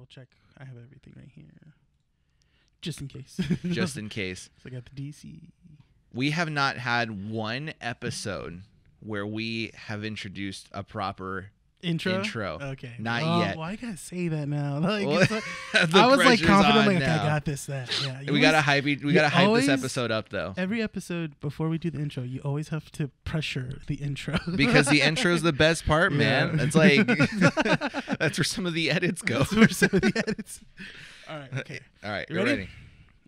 check. I have everything right here. Just in case. Just in case. So I got the DC. We have not had one episode where we have introduced a proper intro. Okay. Not yet. Well, I gotta say that now. Like, Well, I was like confident, like, now. I got this. That. Yeah. We gotta hype. We gotta hype this episode up, though. Every episode before we do the intro, you always have to pressure the intro because the intro is the best part, man. Yeah. It's like that's where some of the edits go. That's where some of the edits. All right. Okay. All right. You You're ready? ready.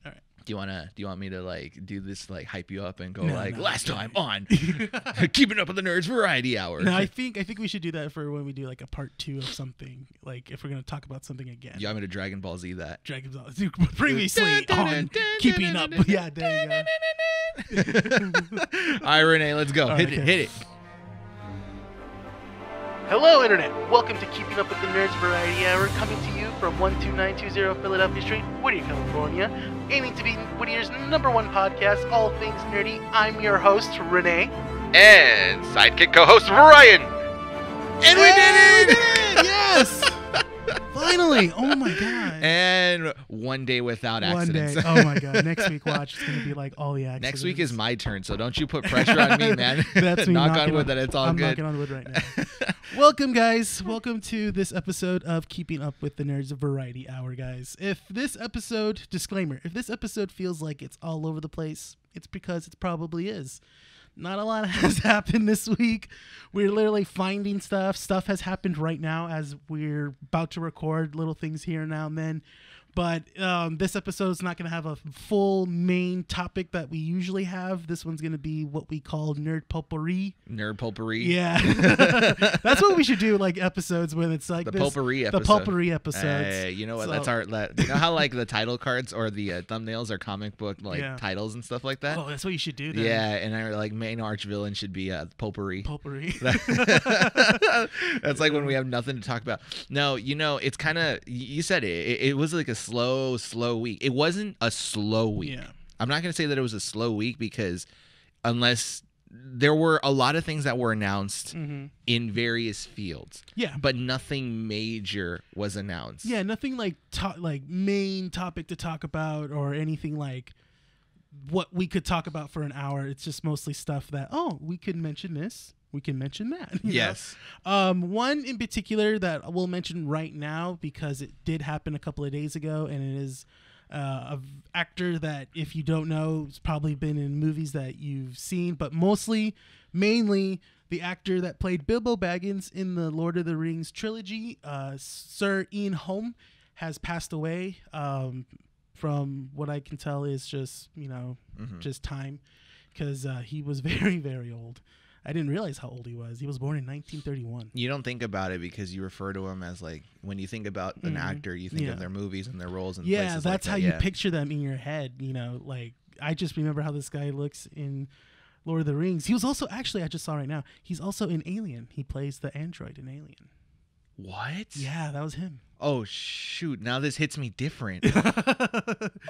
All right. Do you want me to like do this, like hype you up and go No, last time on Keeping Up with the Nerds Variety Hour? No, I think we should do that for when we do like a part 2 of something. Like if we're gonna talk about something again. You want me to Dragon Ball Z that? Dragon Ball previously on Keeping Up. Yeah, there you go. All right, Rene, let's go. All Hit right, it. okay. Hit it. Hello, Internet. Welcome to Keeping Up with the Nerds Variety Hour, coming to you from 12920 Philadelphia Street, Whittier, California, aiming to be Whittier's #1 podcast, all things nerdy. I'm your host, Rene. And sidekick co-host Bryan. And we did it! Yes! Finally! Oh my god. And one day without accidents. One day. Oh my god. Next week, watch. It's gonna be like all the accidents. Next week is my turn, so don't you put pressure on me, man. That's me Knock on knocking wood that it's all I'm good. knocking on wood right now. Welcome, guys. Welcome to this episode of Keeping Up with the Nerds Variety Hour, guys. If this episode, disclaimer, if this episode feels like it's all over the place, it's because it probably is. Not a lot has happened this week. We're literally finding stuff. Stuff has happened right now as we're about to record, little things here now and then. But this episode is not going to have a full main topic that we usually have. This one's going to be what we call nerd potpourri. Nerd potpourri. Yeah. That's what we should do, like episodes when it's like The potpourri episode. The potpourri episodes. Hey, you know what? So- That's our. You know how like the title cards or the thumbnails are comic book like titles and stuff like that. Oh, that's what you should do then. Yeah, and our like main arch villain should be potpourri. Potpourri. That's like when we have nothing to talk about. No, you know, it's kind of, you said it. It was like a slow week. It wasn't a slow week. Yeah. I'm not going to say that it was a slow week because unless there were a lot of things that were announced in various fields. Yeah. But nothing major was announced. Yeah, nothing like main topic to talk about or anything like what we could talk about for an hour. It's just mostly stuff that, we could mention this. We can mention that. Yes. One in particular that we'll mention right now because it did happen a couple of days ago, and it is an actor that, if you don't know, has probably been in movies that you've seen, but mainly the actor that played Bilbo Baggins in the Lord of the Rings trilogy, Sir Ian Holm, has passed away. From what I can tell is just, just time, because he was very, very old. I didn't realize how old he was. He was born in 1931. You don't think about it because you refer to him as like, when you think about an actor, you think of their movies and their roles and places like that. That's how you picture them in your head. Like I just remember how this guy looks in Lord of the Rings. He was also, actually, I just saw right now, he's also in Alien. He plays the android in Alien. What? Yeah, that was him. Oh, shoot. Now this hits me different.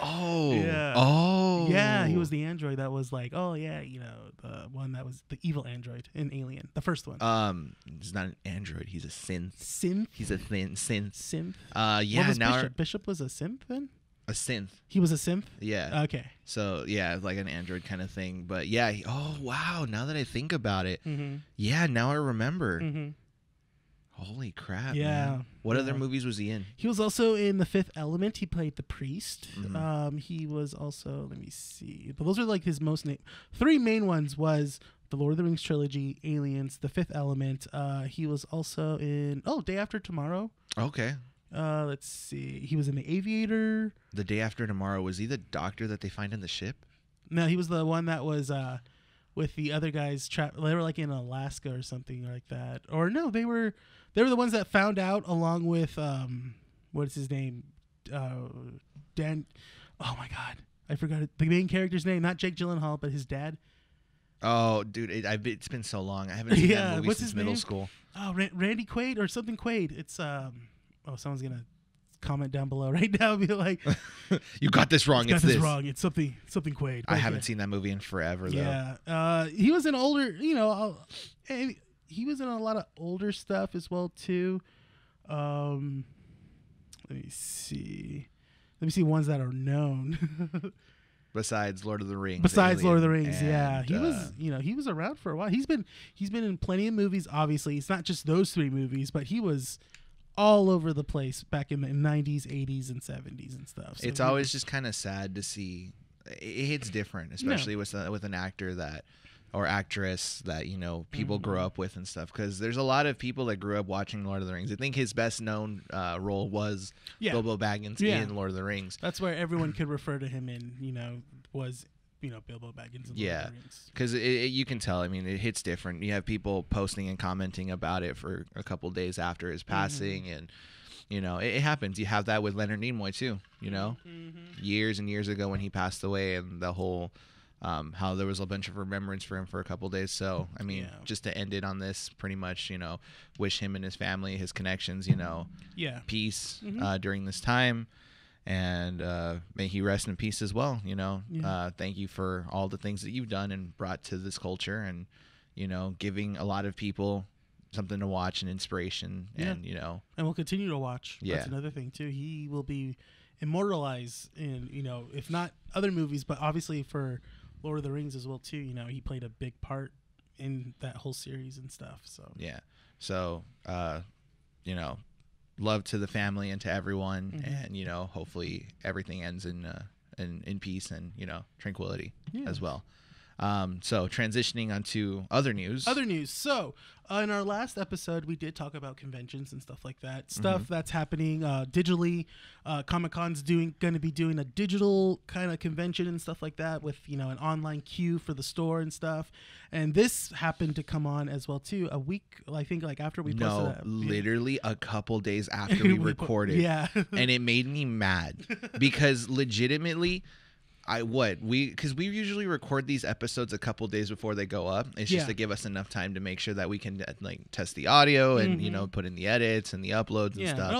Oh. Yeah. Oh. Yeah, he was the android that was like, the one that was the evil android in Alien, the first one. He's not an android. He's a synth. Synth? He's a synth. Synth? Yeah, what was now Bishop? Bishop was a synth then? a synth. He was a synth? Yeah. Okay. So, yeah, like an android kind of thing. But, yeah. Oh, wow. Now that I think about it. Yeah, now I remember. Holy crap. Yeah. Man. What other movies was he in? He was also in The Fifth Element. He played the priest. He was also, let me see. But those are like his most three main ones was the Lord of the Rings trilogy, Aliens, The Fifth Element. He was also in Day After Tomorrow. Okay. Let's see. He was in The Aviator. The Day After Tomorrow. Was he the doctor that they find in the ship? No, he was the one that was with the other guys. They were like in Alaska or something like that. Or no, they were the ones that found out along with what's his name? Dan. Oh my God, I forgot the main character's name. Not Jake Gyllenhaal, but his dad. Oh, dude, it's been so long. I haven't seen that movie since middle school. Oh, Randy Quaid or something Quaid. It's someone's gonna comment down below right now and be like, you got this wrong. It's this wrong. It's something Quaid. I haven't seen that movie in forever though. Yeah. He was in older, and he was in a lot of older stuff as well too. Let me see. Let me see ones that are known. Besides Lord of the Rings. Besides Lord of the Alien, Rings, and, yeah, he was around for a while. He's been in plenty of movies. Obviously, it's not just those 3 movies, but he was all over the place back in the 90s, 80s, and 70s and stuff. So it's always just kind of sad to see. It hits different, especially with an actor that or actress that people grew up with and stuff. Because there's a lot of people that grew up watching Lord of the Rings. I think his best known role was Bilbo Baggins in Lord of the Rings. That's where everyone could refer to him in. Was Bilbo Baggins in Lord of the Rings. Because you can tell. I mean, it hits different. You have people posting and commenting about it for a couple days after his passing, and it happens. You have that with Leonard Nimoy too. Years and years ago when he passed away, and the whole how there was a bunch of remembrance for him for a couple days. So I mean, just to end it on this, pretty much, wish him and his family, his connections, peace during this time. And may he rest in peace as well. Thank you for all the things that you've done and brought to this culture, and giving a lot of people something to watch and inspiration. And and we'll continue to watch. That's another thing too. He will be immortalized in if not other movies, but obviously for Lord of the Rings as well too. He played a big part in that whole series and stuff. So love to the family and to everyone, and hopefully everything ends in peace and tranquility as well. So transitioning onto other news. So in our last episode, we did talk about conventions and stuff like that. Stuff that's happening digitally. Comic-Con's going to be doing a digital kind of convention and stuff like that with, an online queue for the store and stuff. And this happened to come on as well too. A week, I think, after we posted that. Literally a couple days after we recorded. And it made me mad because legitimately, because we usually record these episodes a couple days before they go up. It's just to give us enough time to make sure that we can test the audio and put in the edits and the uploads and stuff. It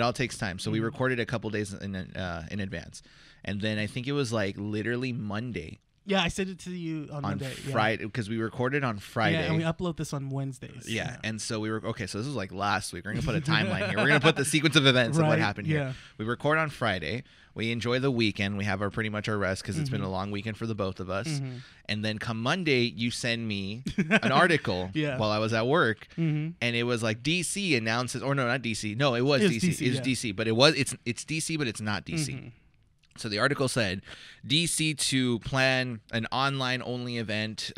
all takes time. So we recorded a couple days in advance, and then I think it was literally Monday. Yeah, I sent it to you on Monday. Friday, because we recorded on Friday. Yeah, and we upload this on Wednesdays. Yeah, and so we were okay. So this was last week. We're gonna put a timeline here. We're gonna put the sequence of events of what happened here. We record on Friday. We enjoy the weekend. We have pretty much our rest because it's been a long weekend for the both of us. And then come Monday, you send me an article while I was at work, and it was DC announces, or no, not DC. No, it was DC. It's DC, but it's DC, but it's not DC. So the article said, DC to plan an online-only event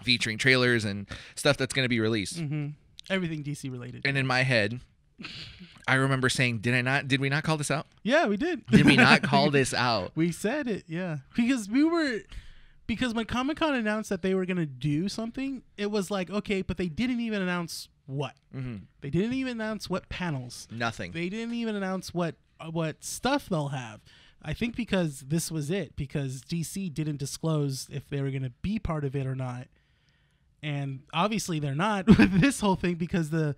featuring trailers and stuff that's going to be released. Everything DC related. And in my head, I remember saying, did we not call this out? Yeah, we did. Did we not call this out? We said it, yeah. Because when Comic-Con announced that they were going to do something, it was okay, but they didn't even announce what. They didn't even announce what panels. Nothing. They didn't even announce what stuff they'll have. I think because this was it, because DC didn't disclose if they were going to be part of it or not. And obviously they're not with this whole thing, because the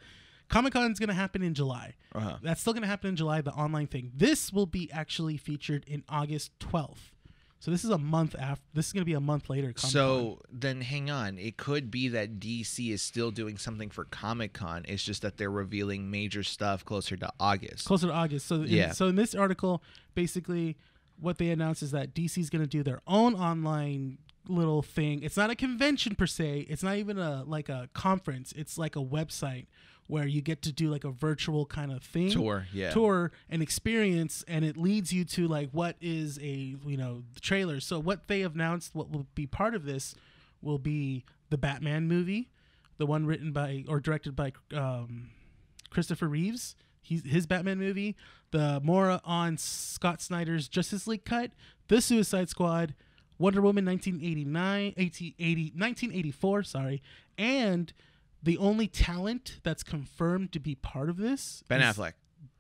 Comic-Con is going to happen in July. That's still going to happen in July, the online thing. This will be actually featured in August 12th. So this is a month after. This is going to be a month later. Comic-Con. So then hang on. It could be that DC is still doing something for Comic-Con. It's just that they're revealing major stuff closer to August. So in this article, basically what they announced is that DC is going to do their own online little thing. It's not a convention per se. It's not even a conference. It's like a website where you get to do a virtual kind of thing, tour and experience, and it leads you to what is the trailer. So what they have announced, what will be part of this, will be the Batman movie, the one written by or directed by Christopher Reeves, his Batman movie, the more on Scott Snyder's Justice League cut, the Suicide Squad, Wonder Woman 1984, and the only talent that's confirmed to be part of this Ben Affleck.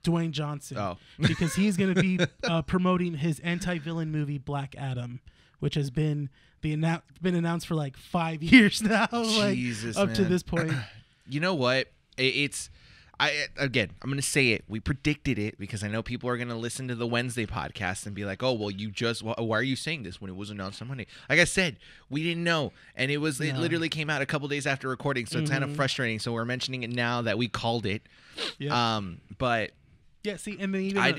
Dwayne Johnson. Oh. Because he's going to be promoting his anti-villain movie Black Adam, which has been announced for 5 years now. Jesus, up to this point. You know what? I'm going to say it. We predicted it because I know people are going to listen to the Wednesday podcast and be like, oh, well, why are you saying this when it was announced on Monday? Like I said, we didn't know. And it literally came out a couple days after recording. So it's kind of frustrating. So we're mentioning it now that we called it. Yeah. But Yeah, see, and then even I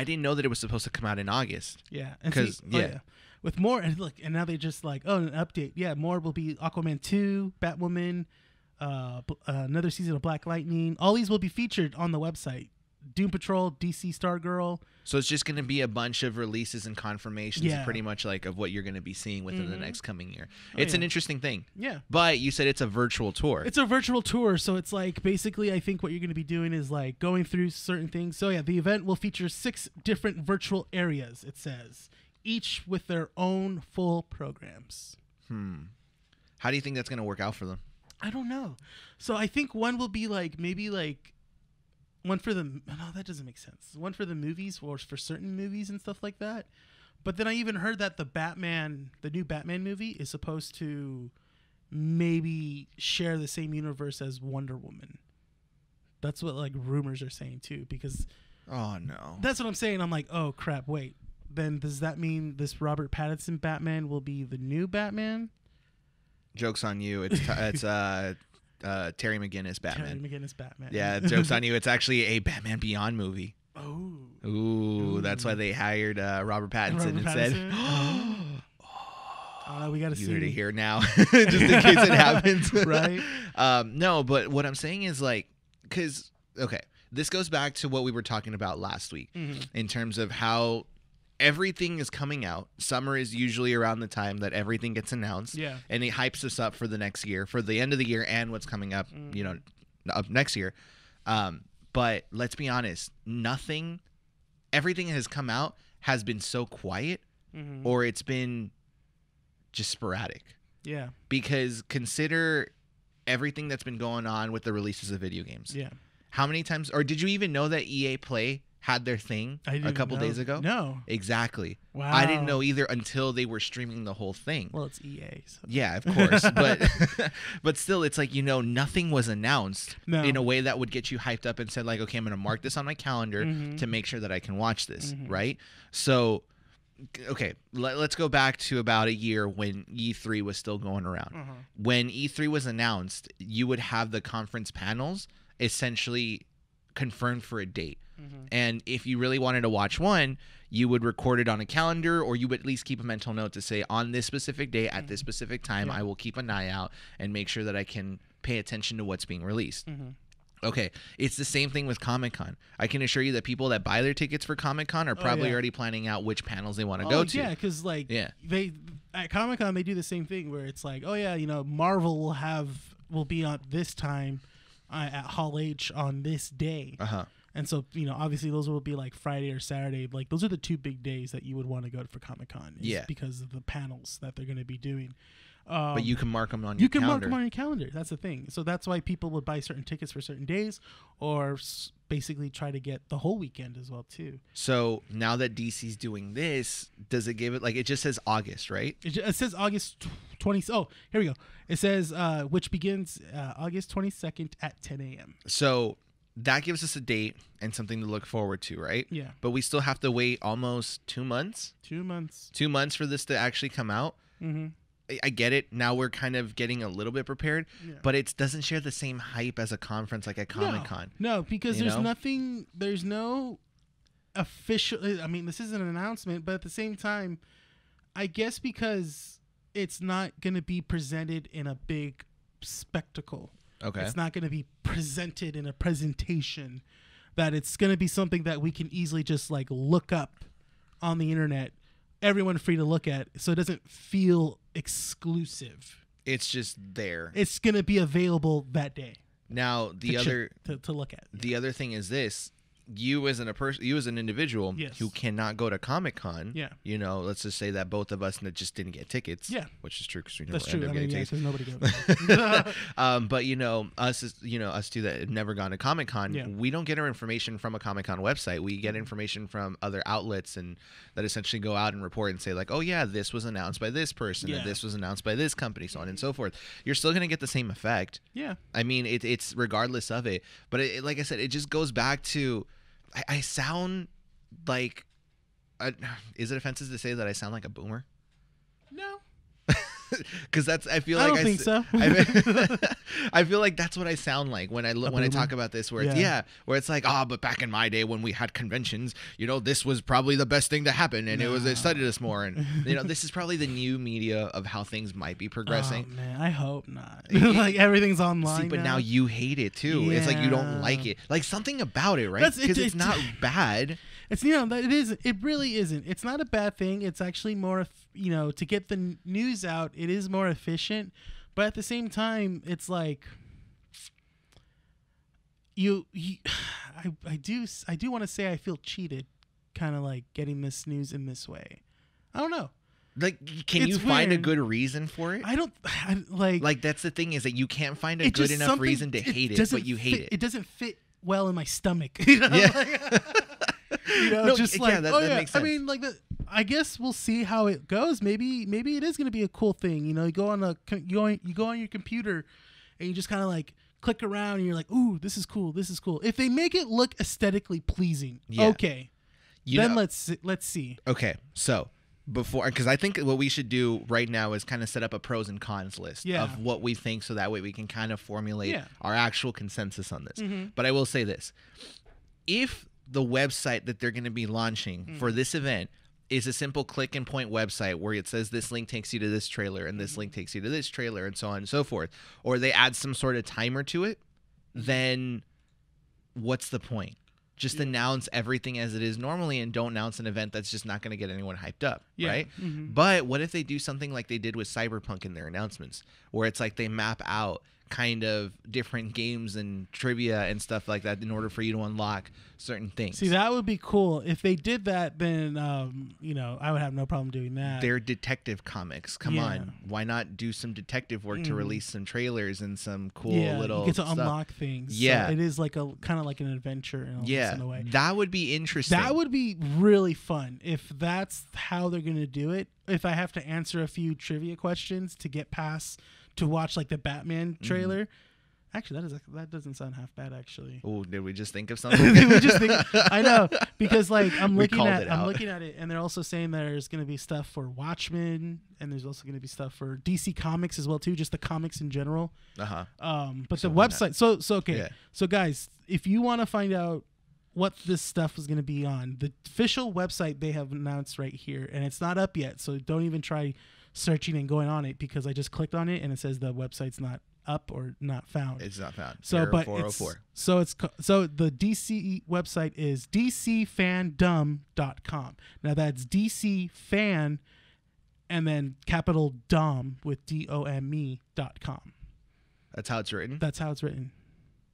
didn't know that it was supposed to come out in August. Yeah, because with more and look, and now they just like an update. Yeah, more will be Aquaman 2, Batwoman, another season of Black Lightning. All these will be featured on the website. Doom Patrol, DC Stargirl. So it's just going to be a bunch of releases and confirmations, pretty much like of what you're going to be seeing within the next coming year. It's an interesting thing. Yeah. But you said it's a virtual tour. It's a virtual tour, so it's like basically I think what you're going to be doing is like going through certain things. So yeah, the event will feature 6 different virtual areas, it says, each with their own full programs. How do you think that's going to work out for them? I don't know. So I think one will be like maybe like one for the no, that doesn't make sense. One for the movies or for certain movies and stuff like that. But then I even heard that the new Batman movie is supposed to maybe share the same universe as Wonder Woman. That's what like rumors are saying too, because oh no. That's what I'm saying. I'm like, oh crap, wait. Then does that mean this Robert Pattinson Batman will be the new Batman? Joke's on you. It's Terry McGinnis Batman. Terry McGinnis Batman. Yeah, joke's on you. It's actually a Batman Beyond movie. Oh. Ooh, that's why they hired Robert Pattinson instead. We got to see. You heard it here now, just in case it happens. Right? No, but what I'm saying is like, because, okay, this goes back to what we were talking about last week in terms of how everything is coming out. Summer is usually around the time that everything gets announced. Yeah. And it hypes us up for the next year, for the end of the year and what's coming up, up next year. But let's be honest, everything that has come out has been so quiet or it's been just sporadic. Yeah. Because consider everything that's been going on with the releases of video games. Yeah. How many times, or did you even know that EA Play had their thing a couple days ago? No. Exactly. Wow. I didn't know either until they were streaming the whole thing. Well, it's EA. So. Yeah, of course. But still, it's like, nothing was announced in a way that would get you hyped up and said like, okay, I'm going to mark this on my calendar to make sure that I can watch this, right? So, okay, let's go back to about a year when E3 was still going around. When E3 was announced, you would have the conference panels essentially confirmed for a date. And if you really wanted to watch one, you would record it on a calendar, or you would at least keep a mental note to say, on this specific day at this specific time, I will keep an eye out and make sure that I can pay attention to what's being released. Okay, it's the same thing with Comic-Con. I can assure you that people that buy their tickets for Comic-Con are probably already planning out which panels they want to go to. Yeah, because they at Comic-Con they do the same thing where it's like, Marvel will be on this time at Hall H on this day. And so, obviously those will be like Friday or Saturday. Like those are the 2 big days that you would want to go for Comic-Con. Yeah. Because of the panels that they're going to be doing. But you can mark them on your calendar. You can mark them on your calendar. That's the thing. So that's why people would buy certain tickets for certain days or basically try to get the whole weekend as well, too. So now that DC's doing this, does it give it, like, it just says August, right? It says August 20. Oh, here we go. It says, which begins August 22nd at 10 a.m. So that gives us a date and something to look forward to, right? Yeah. But we still have to wait almost 2 months. 2 months. 2 months for this to actually come out. I get it. Now we're kind of getting a little bit prepared, but it doesn't share the same hype as a conference like a Comic-Con. No, because there's no official, I mean, this isn't an announcement, but at the same time, I guess because it's not going to be presented in a big spectacle. Okay. It's not going to be presented in a presentation, that it's going to be something that we can easily just like look up on the internet, everyone free to look at, so it doesn't feel exclusive. It's just there. It's going to be available that day. Now, to look at. The other thing is this. You as an individual who cannot go to Comic-Con, let's just say that both of us just didn't get tickets, which is true because we never ended up getting tickets. Nobody goes. But us two that have never gone to Comic-Con, we don't get our information from a Comic-Con website. We get information from other outlets and that essentially go out and report and say like, oh yeah, this was announced by this person and this was announced by this company, so on and so forth. You're still gonna get the same effect. Yeah. I mean, it's regardless of it, but like I said, it just goes back to. I sound like... is it offensive to say that I sound like a boomer? No. because that's I feel I like don't think so. I feel like that's what I sound like when I talk about this, where it's where it's like, but back in my day when we had conventions, this was probably the best thing to happen, and it studied us more, and this is probably the new media of how things might be progressing. Oh man, I hope not. Like everything's online. See, but now you hate it too. It's like you don't like it. Like something about it, right? Because it's not bad. It's it is. It really isn't. It's not a bad thing. It's actually more, to get the news out. It is more efficient, but at the same time, it's like I do want to say I feel cheated, kind of like getting this news in this way. I don't know. Like, can you find a good reason for it? Like that's the thing, is that you can't find a good enough reason to hate it, but you hate it. It doesn't fit well in my stomach. Yeah. That makes sense. I mean, I guess we'll see how it goes. Maybe it is going to be a cool thing. You go on you go on your computer, and you just kind of like click around, and you're like, ooh, this is cool. This is cool. If they make it look aesthetically pleasing, okay, then let's see. Okay, so. Because I think what we should do right now is kind of set up a pros and cons list of what we think, so that way we can kind of formulate our actual consensus on this. But I will say this. If the website that they're going to be launching for this event is a simple click and point website where it says this link takes you to this trailer and this link takes you to this trailer and so on and so forth, or they add some sort of timer to it, then what's the point? Just announce everything as it is normally, and don't announce an event that's just not going to get anyone hyped up, right? But what if they do something like they did with Cyberpunk in their announcements, where it's like they map out kind of different games and trivia and stuff like that in order for you to unlock certain things. See, that would be cool. If they did that, then I would have no problem doing that. They're detective comics. Come on, why not do some detective work to release some trailers and some cool little you get to stuff. Unlock things. Yeah, so it is like a kind of like an adventure. In a way. That would be interesting. That would be really fun if that's how they're gonna do it. If I have to answer a few trivia questions to get past to watch like the Batman trailer. Actually, that doesn't sound half bad. Actually. Oh, did we just think of something? I know, because like I'm looking at it, and they're also saying there's going to be stuff for Watchmen, and there's also going to be stuff for DC Comics as well too, just the comics in general. But the website. So guys, if you want to find out what this stuff is going to be on, the official website they have announced right here, and it's not up yet, so don't even try searching and going on it, because I just clicked on it and it says the website's not up or not found. It's not found. So, but 404. So the DC website is dcfandom.com. Now that's DC fan and then capital Dom with DOME.com. That's how it's written. That's how it's written.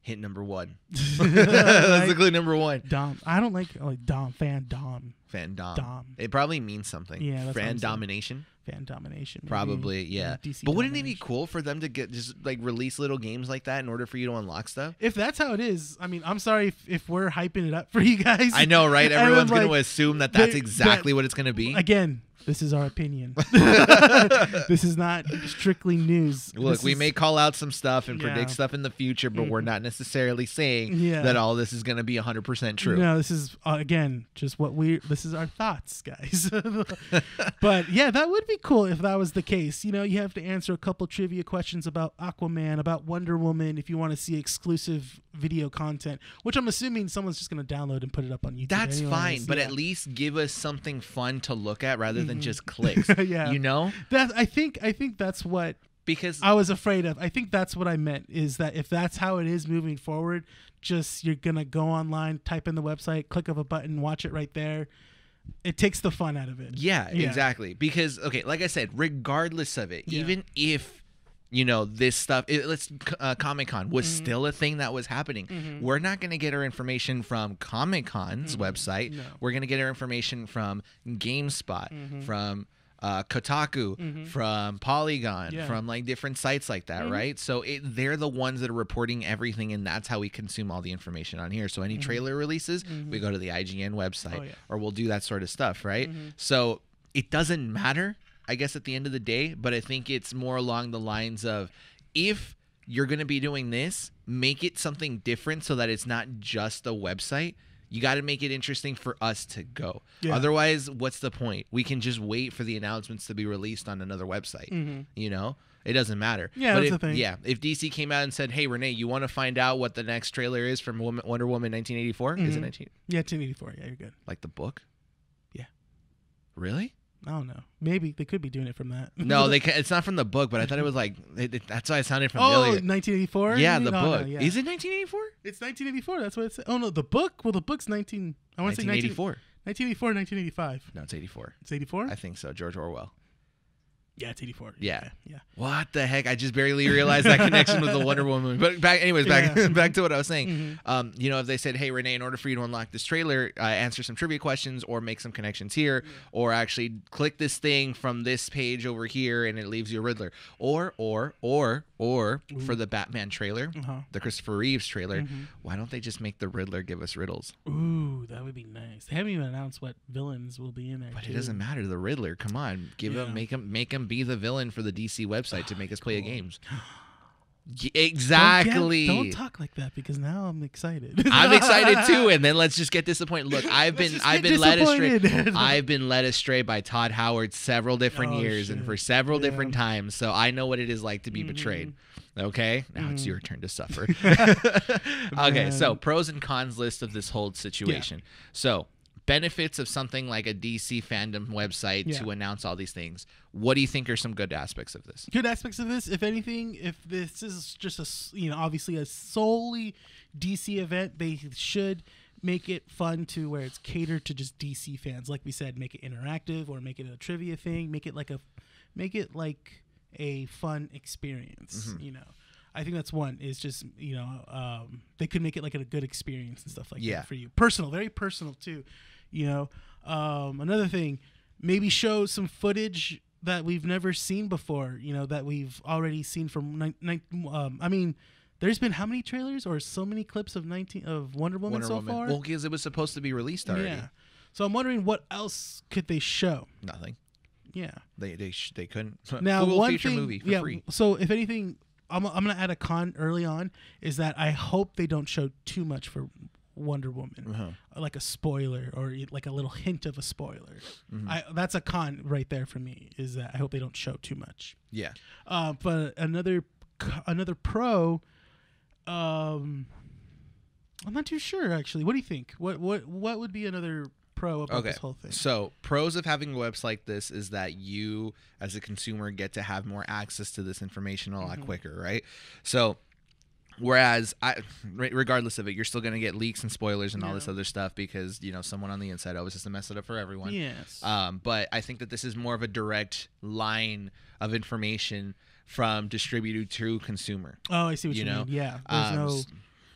Hint number one. That's the clue number one. Dom. I don't like Dom. Fandom. Fandom. It probably means something. Yeah. That's fan domination. Fan domination. Maybe. Probably, yeah. DC but wouldn't domination. it be cool for them to get just like release little games like that in order for you to unlock stuff? If that's how it is, I mean, I'm sorry if we're hyping it up for you guys. I know, right? Everyone's going to assume that that's exactly what it's going to be. Again, this is our opinion. This is not strictly news. Look, we may call out some stuff and predict stuff in the future, but we're not necessarily saying that all this is going to be 100% true. No, this is, again, just this is our thoughts, guys. But yeah, that would be cool if that was the case. You have to answer a couple trivia questions about Aquaman, about Wonder Woman, if you want to see exclusive video content, which I'm assuming someone's just going to download and put it up on YouTube. That's fine, but at least give us something fun to look at rather than just clicks. Yeah. I think that's what, because I was afraid of. I think that's what I meant, is that if that's how it is moving forward, just you're going to go online, type in the website, click of a button, watch it right there. It takes the fun out of it. Yeah, exactly. Because, okay, like I said, regardless of it, even if, this stuff, Comic-Con was still a thing that was happening. We're not going to get our information from Comic-Con's website. No. We're going to get our information from GameSpot, from Kotaku, from Polygon, from like different sites like that, right? So they're the ones that are reporting everything, and that's how we consume all the information on here. So any trailer releases, we go to the IGN website, or we'll do that sort of stuff, right? So it doesn't matter, I guess, at the end of the day, but I think it's more along the lines of, if you're going to be doing this, make it something different so that it's not just a website. You got to make it interesting for us to go. Yeah. Otherwise, what's the point? We can just wait for the announcements to be released on another website. You know, it doesn't matter. Yeah, but that's the thing. Yeah, if DC came out and said, "Hey, Rene, you want to find out what the next trailer is from Wonder Woman 1984?" Is it 19? Yeah, 1984. Yeah, you're good. Like the book? Yeah. Really? I don't know. Maybe they could be doing it from that. No, it's not from the book, but I thought it was like that's why it sounded familiar. Oh, 1984. Yeah, the book. No, yeah. Is it 1984? It's 1984. That's what it says. Oh no, the book. Well, the book's 19. I want to say 1984. 1984, 1985. No, it's 84. It's 84. I think so. George Orwell. Yeah, it's 84. Yeah. Yeah. What the heck? I just barely realized that connection with the Wonder Woman. But back to what I was saying. You know, if they said, "Hey, Rene, in order for you to unlock this trailer, answer some trivia questions or make some connections here, or actually click this thing from this page over here, and it leaves you a Riddler," or for the Batman trailer, the Christopher Reeves trailer, why don't they just make the Riddler give us riddles? Ooh, that would be nice. They haven't even announced what villains will be in there. But it doesn't matter. The Riddler, come on, make him be the villain for the DC website to make us play games. Exactly. Don't talk like that because now I'm excited. I'm excited too, and then let's just get disappointed. Look, I've been led astray. I've been led astray by Todd Howard several different years and for several different times, so I know what it is like to be betrayed. Okay, now it's your turn to suffer. Okay, so pros and cons list of this whole situation. So benefits of something like a DC fandom website to announce all these things. What do you think are some good aspects of this? Good aspects of this, if anything, if this is just obviously a solely DC event, they should make it fun to where it's catered to just DC fans. Like we said, make it interactive or make it a trivia thing. Make it like a fun experience. You know, I think that's one. Is just they could make it like a good experience and stuff like that for you. Personal, very personal too. You know, another thing, maybe show some footage that we've never seen before. You know, that we've already seen from. I mean, there's been how many trailers or so many clips of Wonder Woman so far? Well, because it was supposed to be released already. Yeah. So I'm wondering what else could they show? Nothing. Yeah. They couldn't. Now one feature movie for free. So if anything, I'm gonna add a con early on is that I hope they don't show too much for Wonder Woman, like a spoiler or like a little hint of a spoiler. That's a con right there for me. Is that I hope they don't show too much. Yeah. But another pro. I'm not too sure actually. What do you think? What would be another pro about this whole thing? So pros of having a website like this is that you as a consumer get to have more access to this information a lot quicker, right? So whereas regardless of it, you're still going to get leaks and spoilers and all this other stuff because, someone on the inside always has to mess it up for everyone. Yes. But I think that this is more of a direct line of information from distributor to consumer. Oh, I see what you mean. Yeah.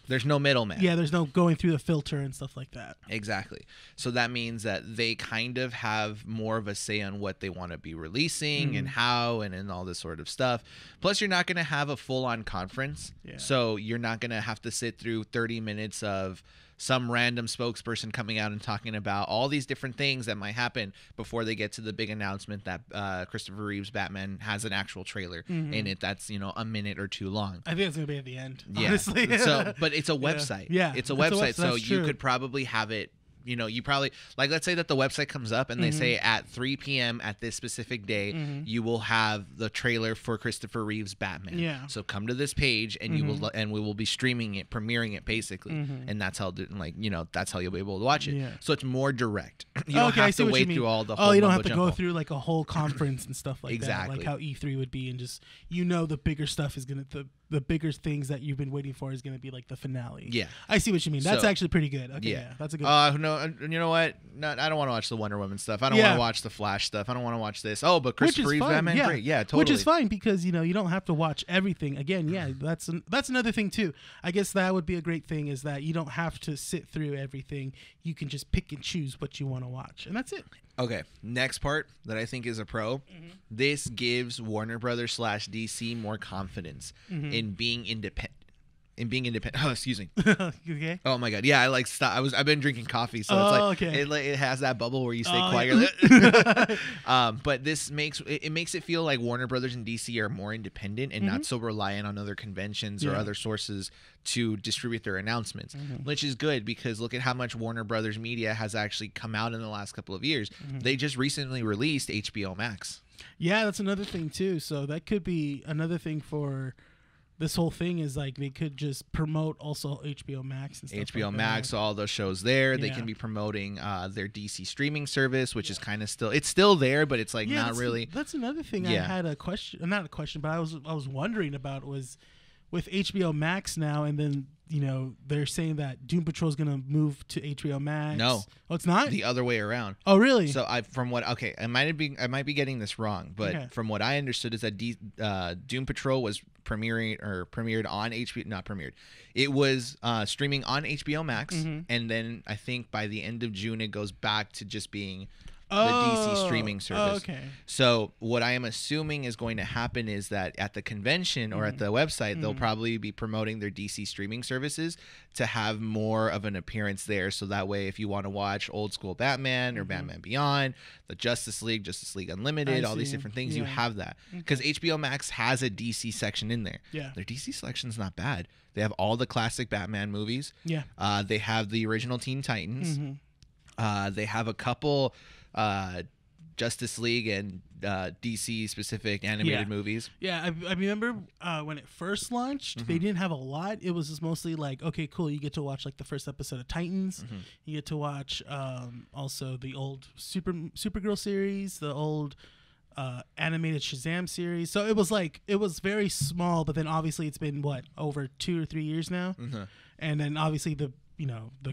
There's no middleman. Yeah, there's no going through the filter and stuff like that. Exactly. So that means that they kind of have more of a say on what they want to be releasing and how and all this sort of stuff. Plus, you're not going to have a full-on conference. Yeah. So you're not going to have to sit through 30 minutes of some random spokesperson coming out and talking about all these different things that might happen before they get to the big announcement that Christopher Reeves Batman has an actual trailer in it that's a minute or two long. I think it's gonna be at the end. Honestly. But it's a website. Yeah, it's a website, so you could probably have it. You probably let's say that the website comes up and they say at 3 p.m. at this specific day, you will have the trailer for Christopher Reeve's Batman. Yeah. So come to this page and you will we will be streaming it, premiering it basically, and that's how that's how you'll be able to watch it. Yeah. So it's more direct. You don't have to wait through all the. You don't have to go through like a whole conference and stuff like that, like how E3 would be, and just the bigger stuff is gonna the bigger things that you've been waiting for is gonna be like the finale. Yeah. I see what you mean. That's actually pretty good. Okay. Yeah. That's a good. No. You know what? No, I don't want to watch the Wonder Woman stuff. I don't want to watch the Flash stuff. I don't want to watch this. Oh, but Christopher Reeves Batman, great. Yeah, totally. Which is fine because you don't have to watch everything. Again, that's another thing too. I guess that would be a great thing is that you don't have to sit through everything. You can just pick and choose what you want to watch, and that's it. Okay, next part that I think is a pro. This gives Warner Brothers / DC more confidence in being independent. in being independent. Oh, excuse me. Okay. Oh my god. Yeah, I like stop. I've been drinking coffee, so it's like it has that bubble where you stay quiet. Yeah. But this makes it feel like Warner Brothers and DC are more independent and not so reliant on other conventions or other sources to distribute their announcements, which is good because look at how much Warner Brothers media has actually come out in the last couple of years. They just recently released HBO Max. Yeah, that's another thing too. So that could be another thing for this whole thing is like they could just promote also HBO Max and stuff. HBO like Max, that. all those shows there. They can be promoting their DC streaming service, which is kind of still there, but it's like not really. That's another thing I had a question, not a question, but I was wondering about was with HBO Max now, and then they're saying that Doom Patrol is gonna move to HBO Max. No, it's not the other way around. Oh, really? So I might be getting this wrong, but from what I understood is that Doom Patrol was premiered on HBO. Not premiered. It was streaming on HBO Max, and then I think by the end of June it goes back to just being the DC streaming service. Okay. So what I am assuming is going to happen is that at the convention or at the website, they'll probably be promoting their DC streaming services to have more of an appearance there. So that way, if you want to watch old school Batman or Batman Beyond, the Justice League Unlimited, all these different things, you have that. Because HBO Max has a DC section in there. Yeah. Their DC section's not bad. They have all the classic Batman movies. Yeah. They have the original Teen Titans. They have a couple Justice League and DC specific animated movies. Yeah, I remember when it first launched, they didn't have a lot. It was just mostly like, okay, cool, you get to watch like the first episode of Titans. You get to watch also the old Supergirl series, the old animated Shazam series. So it was very small, but then obviously it's been over 2 or 3 years now. And then obviously the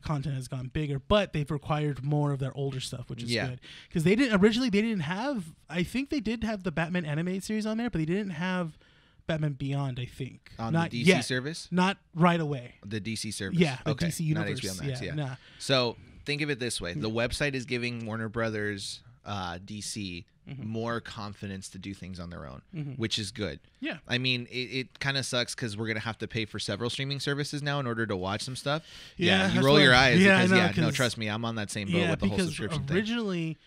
content has gone bigger, but they've required more of their older stuff, which is good. Because they didn't have, I think they did have the Batman animated series on there, but they didn't have Batman Beyond, I think. On the DC service? Not right away. The DC service? Yeah, the okay. DC universe. Not HBO Max, yeah. Nah. So think of it this way. The website is giving Warner Brothers DC more confidence to do things on their own, which is good. Yeah. I mean, it kind of sucks because we're going to have to pay for several streaming services now in order to watch some stuff. Yeah. You roll your eyes because, no, trust me, I'm on that same boat with the whole subscription thing. Originally,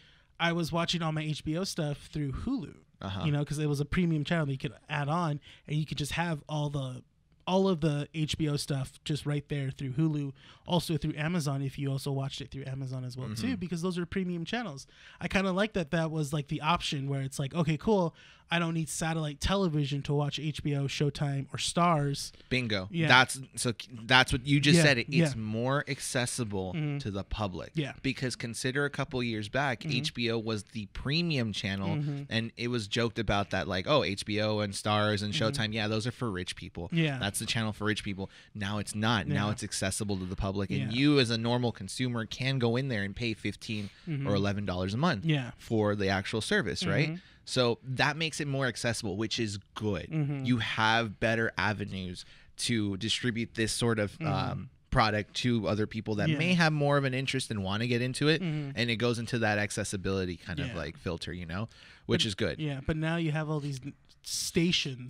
I was watching all my HBO stuff through Hulu, because it was a premium channel that you could add on, and you could just have all of the HBO stuff just right there through Hulu, also through Amazon if you also watched it through Amazon as well too, because those are premium channels. I kind of like that was like the option where it's like, okay, cool, I don't need satellite television to watch HBO, Showtime, or Stars. Bingo. Yeah. That's what you just said. It's more accessible to the public. Yeah. Because consider a couple years back, HBO was the premium channel, and it was joked about that like, oh, HBO and Stars and Showtime, those are for rich people. Yeah. That's the channel for rich people. Now it's not. Now it's accessible to the public, and you as a normal consumer can go in there and pay $15 or $11 a month for the actual service, right? So that makes it more accessible, which is good. You have better avenues to distribute this sort of product to other people that may have more of an interest and want to get into it, and it goes into that accessibility kind of like filter, which is good. Yeah, but now you have all these station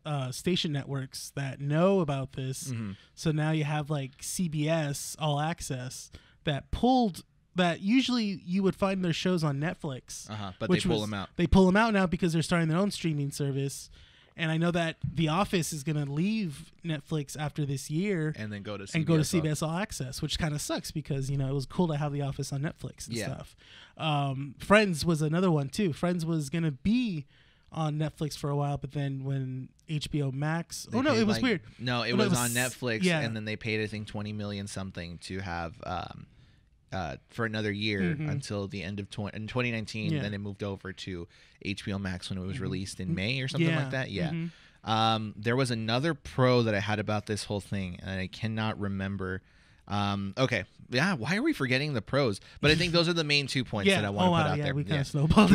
networks that know about this. So now you have like CBS All Access that usually you would find their shows on Netflix. But they pull them out. They pull them out now because they're starting their own streaming service. And I know that The Office is going to leave Netflix after this year and then go to CBS All Access, which kind of sucks because, it was cool to have The Office on Netflix and stuff. Friends was another one too. Friends was going to be on Netflix for a while, but then when HBO Max, it was weird. No, it was on Netflix, and then they paid I think $20 million something to have for another year until the end of 2019. Then it moved over to HBO Max when it was released in May or something like that. There was another pro that I had about this whole thing, and I cannot remember. Why are we forgetting the pros? But I think those are the main 2 points that I want to put out there. We kind of snowballed.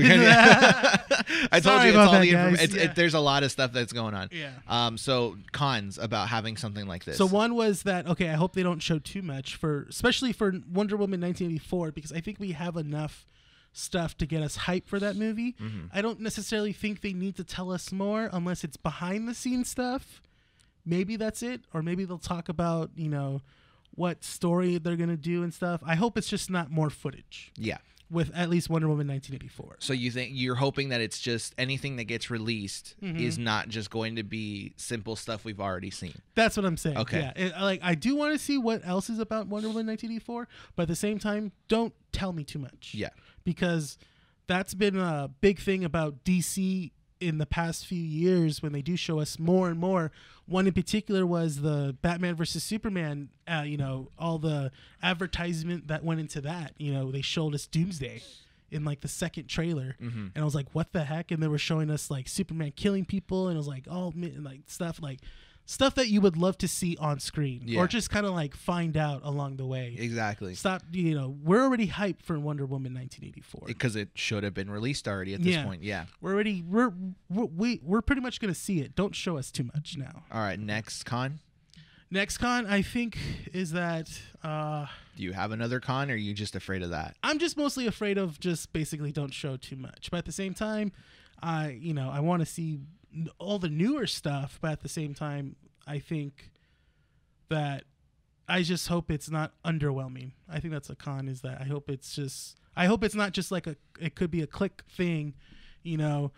I told you it's all the information. There's a lot of stuff that's going on. So cons about having something like this. So one was that, I hope they don't show too much especially for Wonder Woman 1984, because I think we have enough stuff to get us hyped for that movie. I don't necessarily think they need to tell us more unless it's behind the scenes stuff. maybe that's it, or maybe they'll talk about, you know, what story they're gonna do and stuff. I hope it's just not more footage. Yeah. With at least Wonder Woman 1984. So you're hoping that it's just anything that gets released is not just going to be simple stuff we've already seen. That's what I'm saying. Okay. Yeah. Like, I do want to see what else is about Wonder Woman 1984, but at the same time, don't tell me too much. Yeah. Because that's been a big thing about DC in the past few years when they do show us more and more. One in particular was the Batman versus Superman, you know, all the advertisement that went into that. You know, they showed us Doomsday in like the second trailer, and I was like, what the heck? And they were showing us like Superman killing people, and it was like all like stuff that you would love to see on screen, or just kind of like find out along the way. Exactly. Stop, you know, we're already hyped for Wonder Woman 1984 because it should have been released already at this point. Yeah, we're pretty much gonna see it. Don't show us too much now. All right, next con I think is that do you have another con, or are you just afraid of that? I'm just mostly afraid of just basically don't show too much, but at the same time I want to see all the newer stuff, but at the same time I think that I just hope it's not underwhelming. I think that's a con, is that I hope it's not just like it could be a click thing, you know.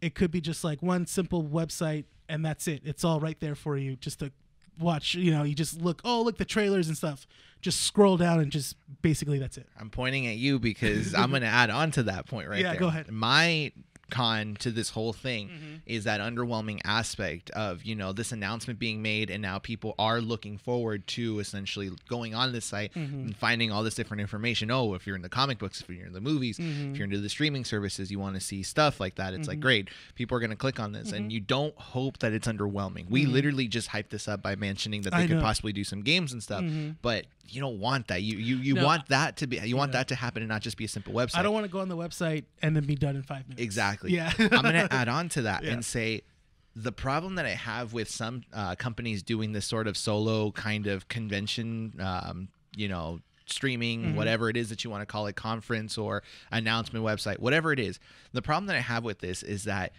It could be just like one simple website and that's it. It's all right there for you just to watch, you know. You just look the trailers and stuff, just scroll down and just basically that's it. I'm pointing at you because I'm going to add on to that point right there. Yeah, go ahead. My con to this whole thing is that underwhelming aspect of, you know, this announcement being made, and now people are looking forward to essentially going on this site and finding all this different information. Oh, if you're in the comic books, if you're in the movies, if you're into the streaming services, you want to see stuff like that. It's like, great, people are going to click on this, and you don't hope that it's underwhelming. We literally just hyped this up by mentioning that they could possibly do some games and stuff, but you don't want that. You want that to be, want that to happen and not just be a simple website. I don't want to go on the website and then be done in 5 minutes. Exactly. Yeah. I'm going to add on to that and say the problem that I have with some companies doing this sort of solo kind of convention, you know, streaming, whatever it is that you want to call it, conference or announcement website, whatever it is. The problem that I have with this is that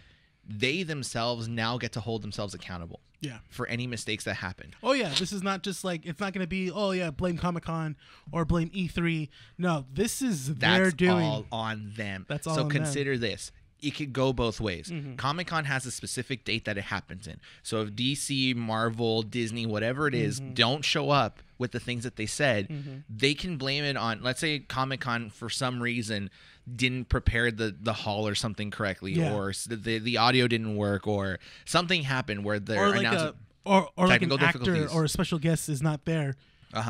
they themselves now get to hold themselves accountable. Yeah. For any mistakes that happen. Oh yeah, this is not just like, it's not going to be, oh yeah, blame Comic-Con or blame E3. No, this is their doing. That's all on them. That's all so on consider them. this. It could go both ways. Comic-Con has a specific date that it happens in. So if DC, Marvel, Disney, whatever it is, don't show up with the things that they said, they can blame it on, let's say Comic-Con for some reason didn't prepare the hall or something correctly, or the audio didn't work, or something happened where they're announcing or like an actor difficulties. or a special guest is not there.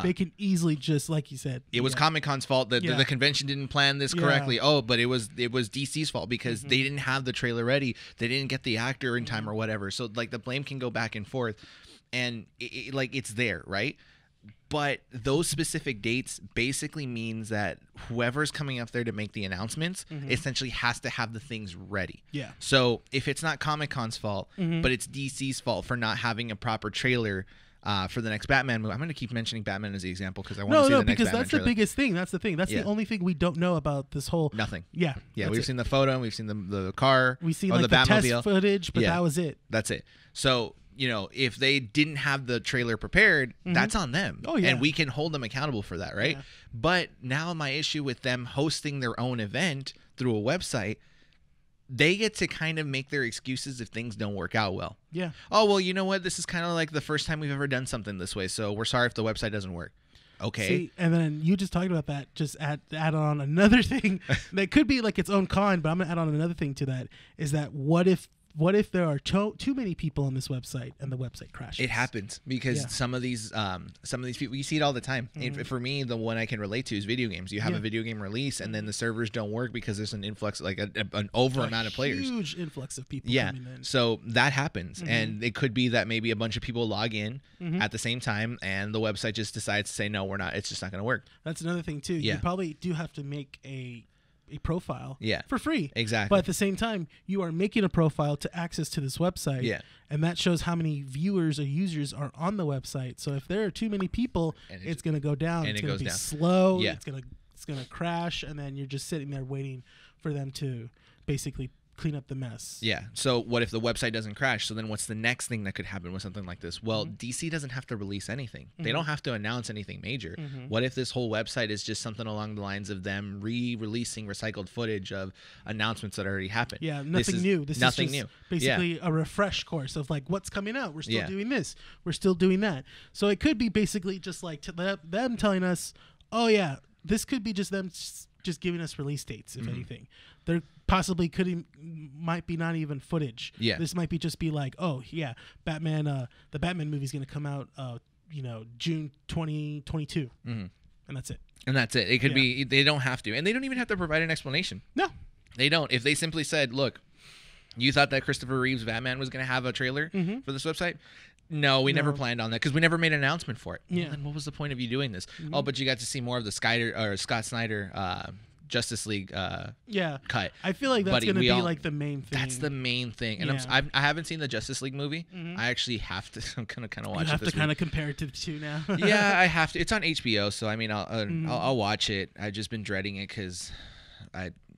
They can easily just, like you said, it was Comic-Con's fault that the convention didn't plan this correctly. Oh, but it was DC's fault because they didn't have the trailer ready. They didn't get the actor in time or whatever. So like the blame can go back and forth, and like it's there, right? But those specific dates basically means that whoever's coming up there to make the announcements essentially has to have the things ready. Yeah. So if it's not Comic-Con's fault, but it's DC's fault for not having a proper trailer for the next Batman movie. I'm going to keep mentioning Batman as the example because I want to see the next Batman because that's trailer. the biggest thing. That's the thing. That's the only thing we don't know about this whole... Nothing. Yeah. Yeah, we've seen the photo, and we've seen the car. We've seen like the test footage, but that was it. That's it. So, you know, if they didn't have the trailer prepared, that's on them. Oh, yeah. And we can hold them accountable for that, right? Yeah. But now my issue with them hosting their own event through a website, they get to kind of make their excuses if things don't work out well. Yeah. Oh, well, you know what? This is kind of like the first time we've ever done something this way, so we're sorry if the website doesn't work. Okay. See, and then you just talked about that. Just add on another thing that could be like its own con, but I'm going to add on another thing to that, is that what if there are too many people on this website and the website crashes? It happens because some of these people, you see it all the time. For me, the one I can relate to is video games. You have a video game release and then the servers don't work because there's an influx, like an amount of players. Huge influx of people. Yeah. Coming in. So that happens. And it could be that maybe a bunch of people log in at the same time and the website just decides to say, no, we're not. It's just not going to work. That's another thing too. Yeah. You probably do have to make a profile for free. Exactly. But at the same time, you are making a profile to access to this website. Yeah. And that shows how many viewers or users are on the website. So if there are too many people, it's going to go down. It's going to be slow. Yeah. It's going to crash, and then you're just sitting there waiting for them to basically clean up the mess. Yeah. So what if the website doesn't crash? So then what's the next thing that could happen with something like this? Well, DC doesn't have to release anything. They don't have to announce anything major. What if this whole website is just something along the lines of them re-releasing recycled footage of announcements that already happened? Yeah, nothing new. This nothing is just new. basically a refresh course of like what's coming out. We're still doing this. We're still doing that. So it could be basically just like them telling us, oh yeah, this could be just them just giving us release dates, if anything. There possibly might be not even footage. Yeah. This might be just be like, oh yeah, Batman, the Batman movie is going to come out, June 2022. And that's it. And that's it. It could be, they don't have to. And they don't even have to provide an explanation. No. They don't. If they simply said, look, you thought that Christopher Reeve's Batman was going to have a trailer for this website? No, we never planned on that because we never made an announcement for it. Yeah. Well, then what was the point of you doing this? Oh, but you got to see more of the Scott Snyder Justice League cut. I feel like that's going to be like the main thing. That's the main thing. And I haven't seen the Justice League movie. I actually have to. I'm going to kind of watch it. You have to kind of compare it to the two now. Yeah, I have to. It's on HBO, so I mean, I'll watch it. I've just been dreading it because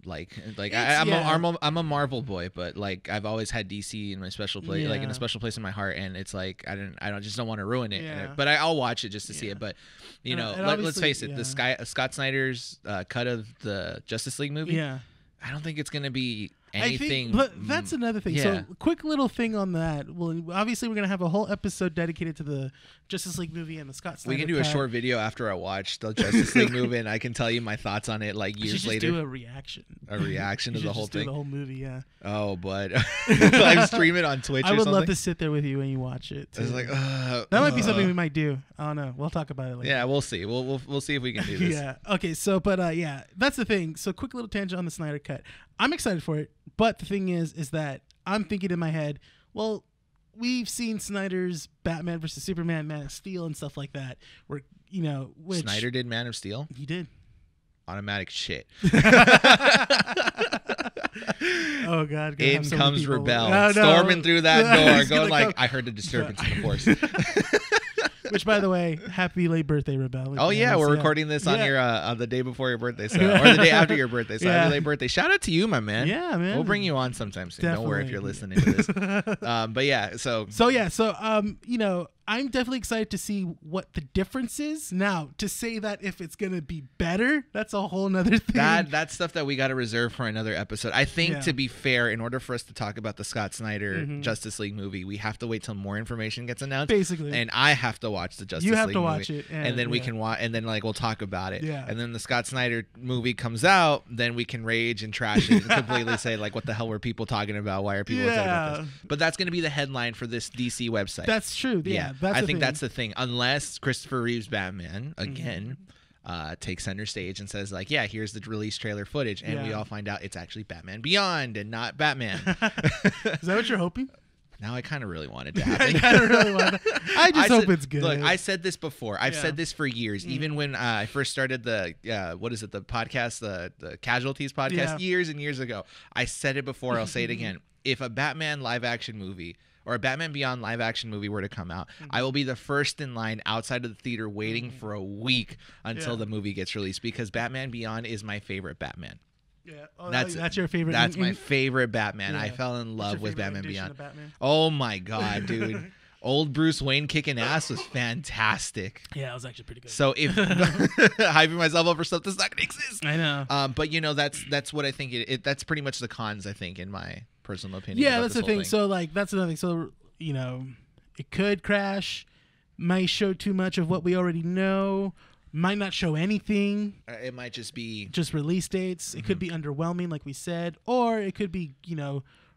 I'm a Marvel boy, but like I've always had DC in my special place, like in a special place in my heart, and it's like I don't want to ruin it. Yeah. But I'll watch it just to see it. But let's face it, the Scott Snyder's cut of the Justice League movie. Yeah. I don't think it's gonna be anything. But that's another thing. Yeah. So, quick little thing on that. Well, obviously, we're gonna have a whole episode dedicated to the Justice League movie and the Scott Snyder. We can do cut. a short video after I watch the Justice League movie, and I can tell you my thoughts on it like years later. Do a reaction. A reaction to the whole thing. Do the whole movie, yeah. Oh, but live stream it on Twitch. I would love to sit there with you when you watch it. I was like, that might be something we might do. I don't know. We'll talk about it later. Yeah, we'll see. We'll see if we can do this. Yeah. Okay. So, but yeah, that's the thing. So, quick little tangent on the Snyder cut. I'm excited for it, but the thing is that I'm thinking in my head, well, we've seen Snyder's Batman versus Superman, Man of Steel, and stuff like that. Where which Snyder did Man of Steel. He did. Automatic shit. Oh God! In comes Rebel, storming through that door, going like, "I heard a disturbance in the force." Which, by the way, happy late birthday, Rebel. Oh yeah, we're recording this on your on the day before your birthday, so or the day after your birthday. So happy late birthday! Shout out to you, my man. Yeah, man. We'll bring you on sometime soon. Definitely. Don't worry if you're listening to this. But yeah, so I'm definitely excited to see what the difference is. Now, to say that if it's gonna be better, that's a whole nother thing. That's stuff that we got to reserve for another episode. I think to be fair, in order for us to talk about the Scott Snyder Justice League movie, we have to wait till more information gets announced. Basically, and I have to watch the Justice League. You have movie, to watch it, and then we can watch, and then like we'll talk about it. Yeah. And then the Scott Snyder movie comes out, then we can rage and trash it and completely say like, what the hell were people talking about? Why are people upset about this? But that's going to be the headline for this DC website. That's true. Yeah. I think that's the thing. Unless Christopher Reeve's Batman again takes center stage and says like, yeah, here's the release trailer footage, and we all find out it's actually Batman Beyond and not Batman. Is that what you're hoping? Now I kind of really want it to happen. I just hope it's good. Look, I said this before. I've said this for years. Even when I first started the the podcast, the Casualties podcast, years and years ago. I said it before. I'll say it again. If a Batman live action movie or a Batman Beyond live action movie were to come out, I will be the first in line outside of the theater waiting for a week until the movie gets released, because Batman Beyond is my favorite Batman. Yeah, that's your favorite. That's my favorite Batman. I fell in love with Batman Beyond. Oh my God, dude. Old Bruce Wayne kicking ass was fantastic. Yeah, it was actually pretty good. So if hyping myself up for stuff that's not gonna exist, I know. But that's what I think. That's pretty much the cons, I think, in my personal opinion. Yeah, that's the thing. So like that's another thing. So it could crash, might show too much of what we already know, might not show anything. It might just be release dates. It could be underwhelming, like we said, or it could be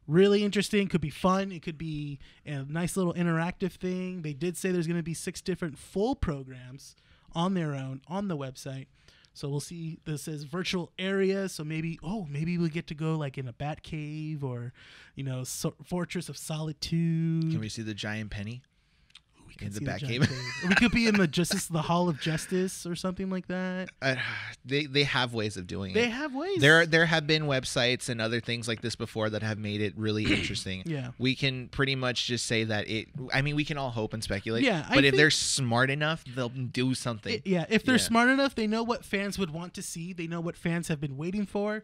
really interesting. Could be fun. It could be a nice little interactive thing. They did say there's going to be 6 different full programs on their own on the website. So we'll see. This says virtual areas. So maybe we get to go like in a bat cave or, Fortress of Solitude. Can we see the giant penny? In the back cave. We could be in the Hall of Justice or something like that. They have ways of doing it. They have ways. There have been websites and other things like this before that have made it really interesting. Yeah. We can pretty much just say that we can all hope and speculate. Yeah. But if they're smart enough, they'll do something. If they're smart enough, they know what fans would want to see. They know what fans have been waiting for.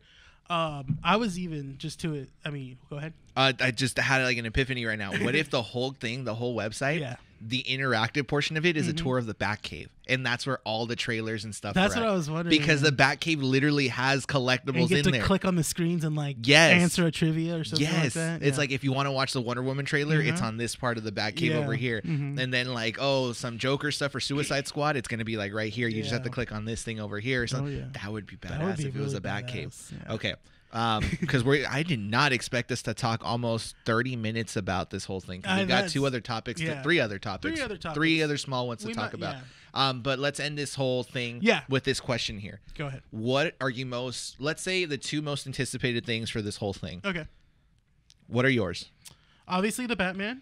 I was even just to it. I mean, go ahead. I just had like an epiphany right now. What if the whole thing, the whole website, Yeah. the interactive portion of it is a tour of the Batcave, and that's where all the trailers and stuff. That's are what at. I was wondering. Because the Batcave literally has and collectibles you get in to there. click on the screens and like Yes. answer a trivia or something like Yes, that. it's Yeah. like if you want to watch the Wonder Woman trailer, it's Uh-huh. on this part of the Batcave Yeah. over here, Mhm. and then like some Joker stuff for Suicide Squad, it's gonna be like right here. You just have to Yeah. click on this thing over here or something. yeah. That would be That would badass be if it was really a Batcave. badass, yeah. Okay. Because I did not expect us to talk almost 30 minutes about this whole thing. 'Cause we've got That's- two other topics, yeah. three other topics, three other small ones to We talk might- about. yeah. But let's end this whole thing Yeah. with this question here. Go ahead. What are you most? Let's say the two most anticipated things for this whole thing. Okay. What are yours? Obviously the Batman,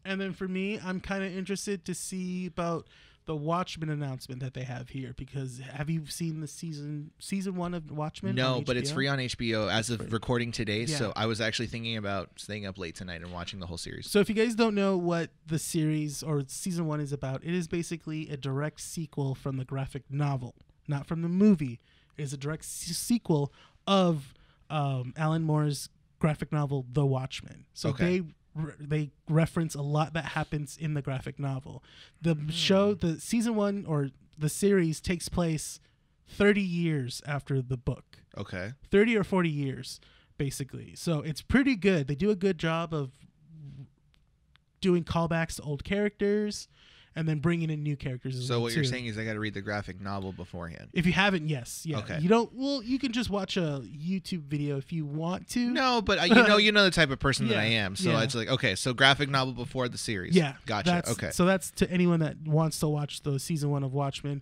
and then for me, I'm kind of interested to see about the Watchmen announcement that they have here, because have you seen the season 1 of Watchmen? No, on but it's HBO? free on HBO as of recording today. Yeah. So I was actually thinking about staying up late tonight and watching the whole series. So if you guys don't know what the series or season 1 is about, it is basically a direct sequel from the graphic novel, not from the movie. It is a direct sequel of Alan Moore's graphic novel, The Watchmen. So Okay. they reference a lot that happens in the graphic novel. The show, the season 1 or the series takes place 30 years after the book. Okay. 30 or 40 years, basically. So it's pretty good. They do a good job of doing callbacks to old characters and then bringing in new characters as So well, what you're too. saying is I got to read the graphic novel beforehand. If you haven't, yes. Yeah. Okay. You don't, well, you can just watch a YouTube video if you want to. No, but you know the type of person that I am. So Yeah. it's like, okay, so graphic novel before the series. Yeah. Gotcha. Okay. So that's to anyone that wants to watch the season 1 of Watchmen.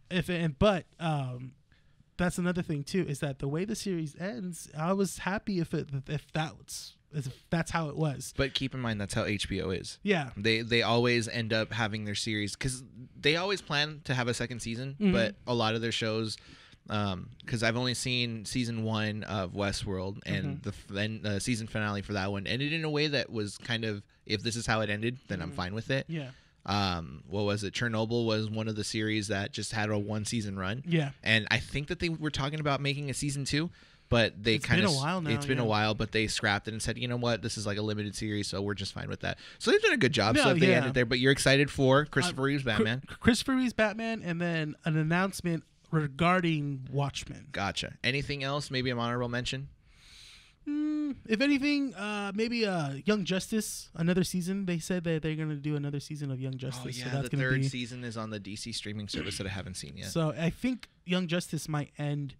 But that's another thing too, is that the way the series ends, I was happy if that's how it was. But keep in mind that's how HBO is. Yeah. They always end up having their series because they always plan to have a second season, Mhm. but a lot of their shows, because I've only seen season 1 of Westworld, and the season finale for that one ended in a way that was kind of, if this is how it ended, then I'm fine with it. Yeah. What was it? Chernobyl was one of the series that just had a 1 season run. Yeah. And I think that they were talking about making a season 2, but they It's kind of been a while now, it's been yeah. a while, but they scrapped it and said, you know what, this is like a limited series, so we're just fine with that. So they've done a good job. No, So if they yeah. ended there, but you're excited for Christopher Reeve's Batman. Christopher Reeve's Batman, and then an announcement regarding Watchmen. Gotcha. Anything else? Maybe an honorable mention. If anything, maybe Young Justice, another season. They said that they're gonna do another season of Young Justice. Oh yeah, so that's the gonna third be. season is on the DC streaming service that I haven't seen yet. So I think Young Justice might end.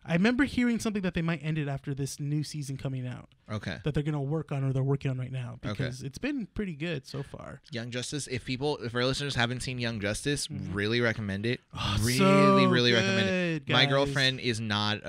I remember hearing something that they might end it after this new season coming out Okay. that they're gonna work on, or they're working on right now, because it's been pretty good so far. Young Justice. If our listeners haven't seen Young Justice, really recommend it. Really, so really recommend it. good, My guys. girlfriend is not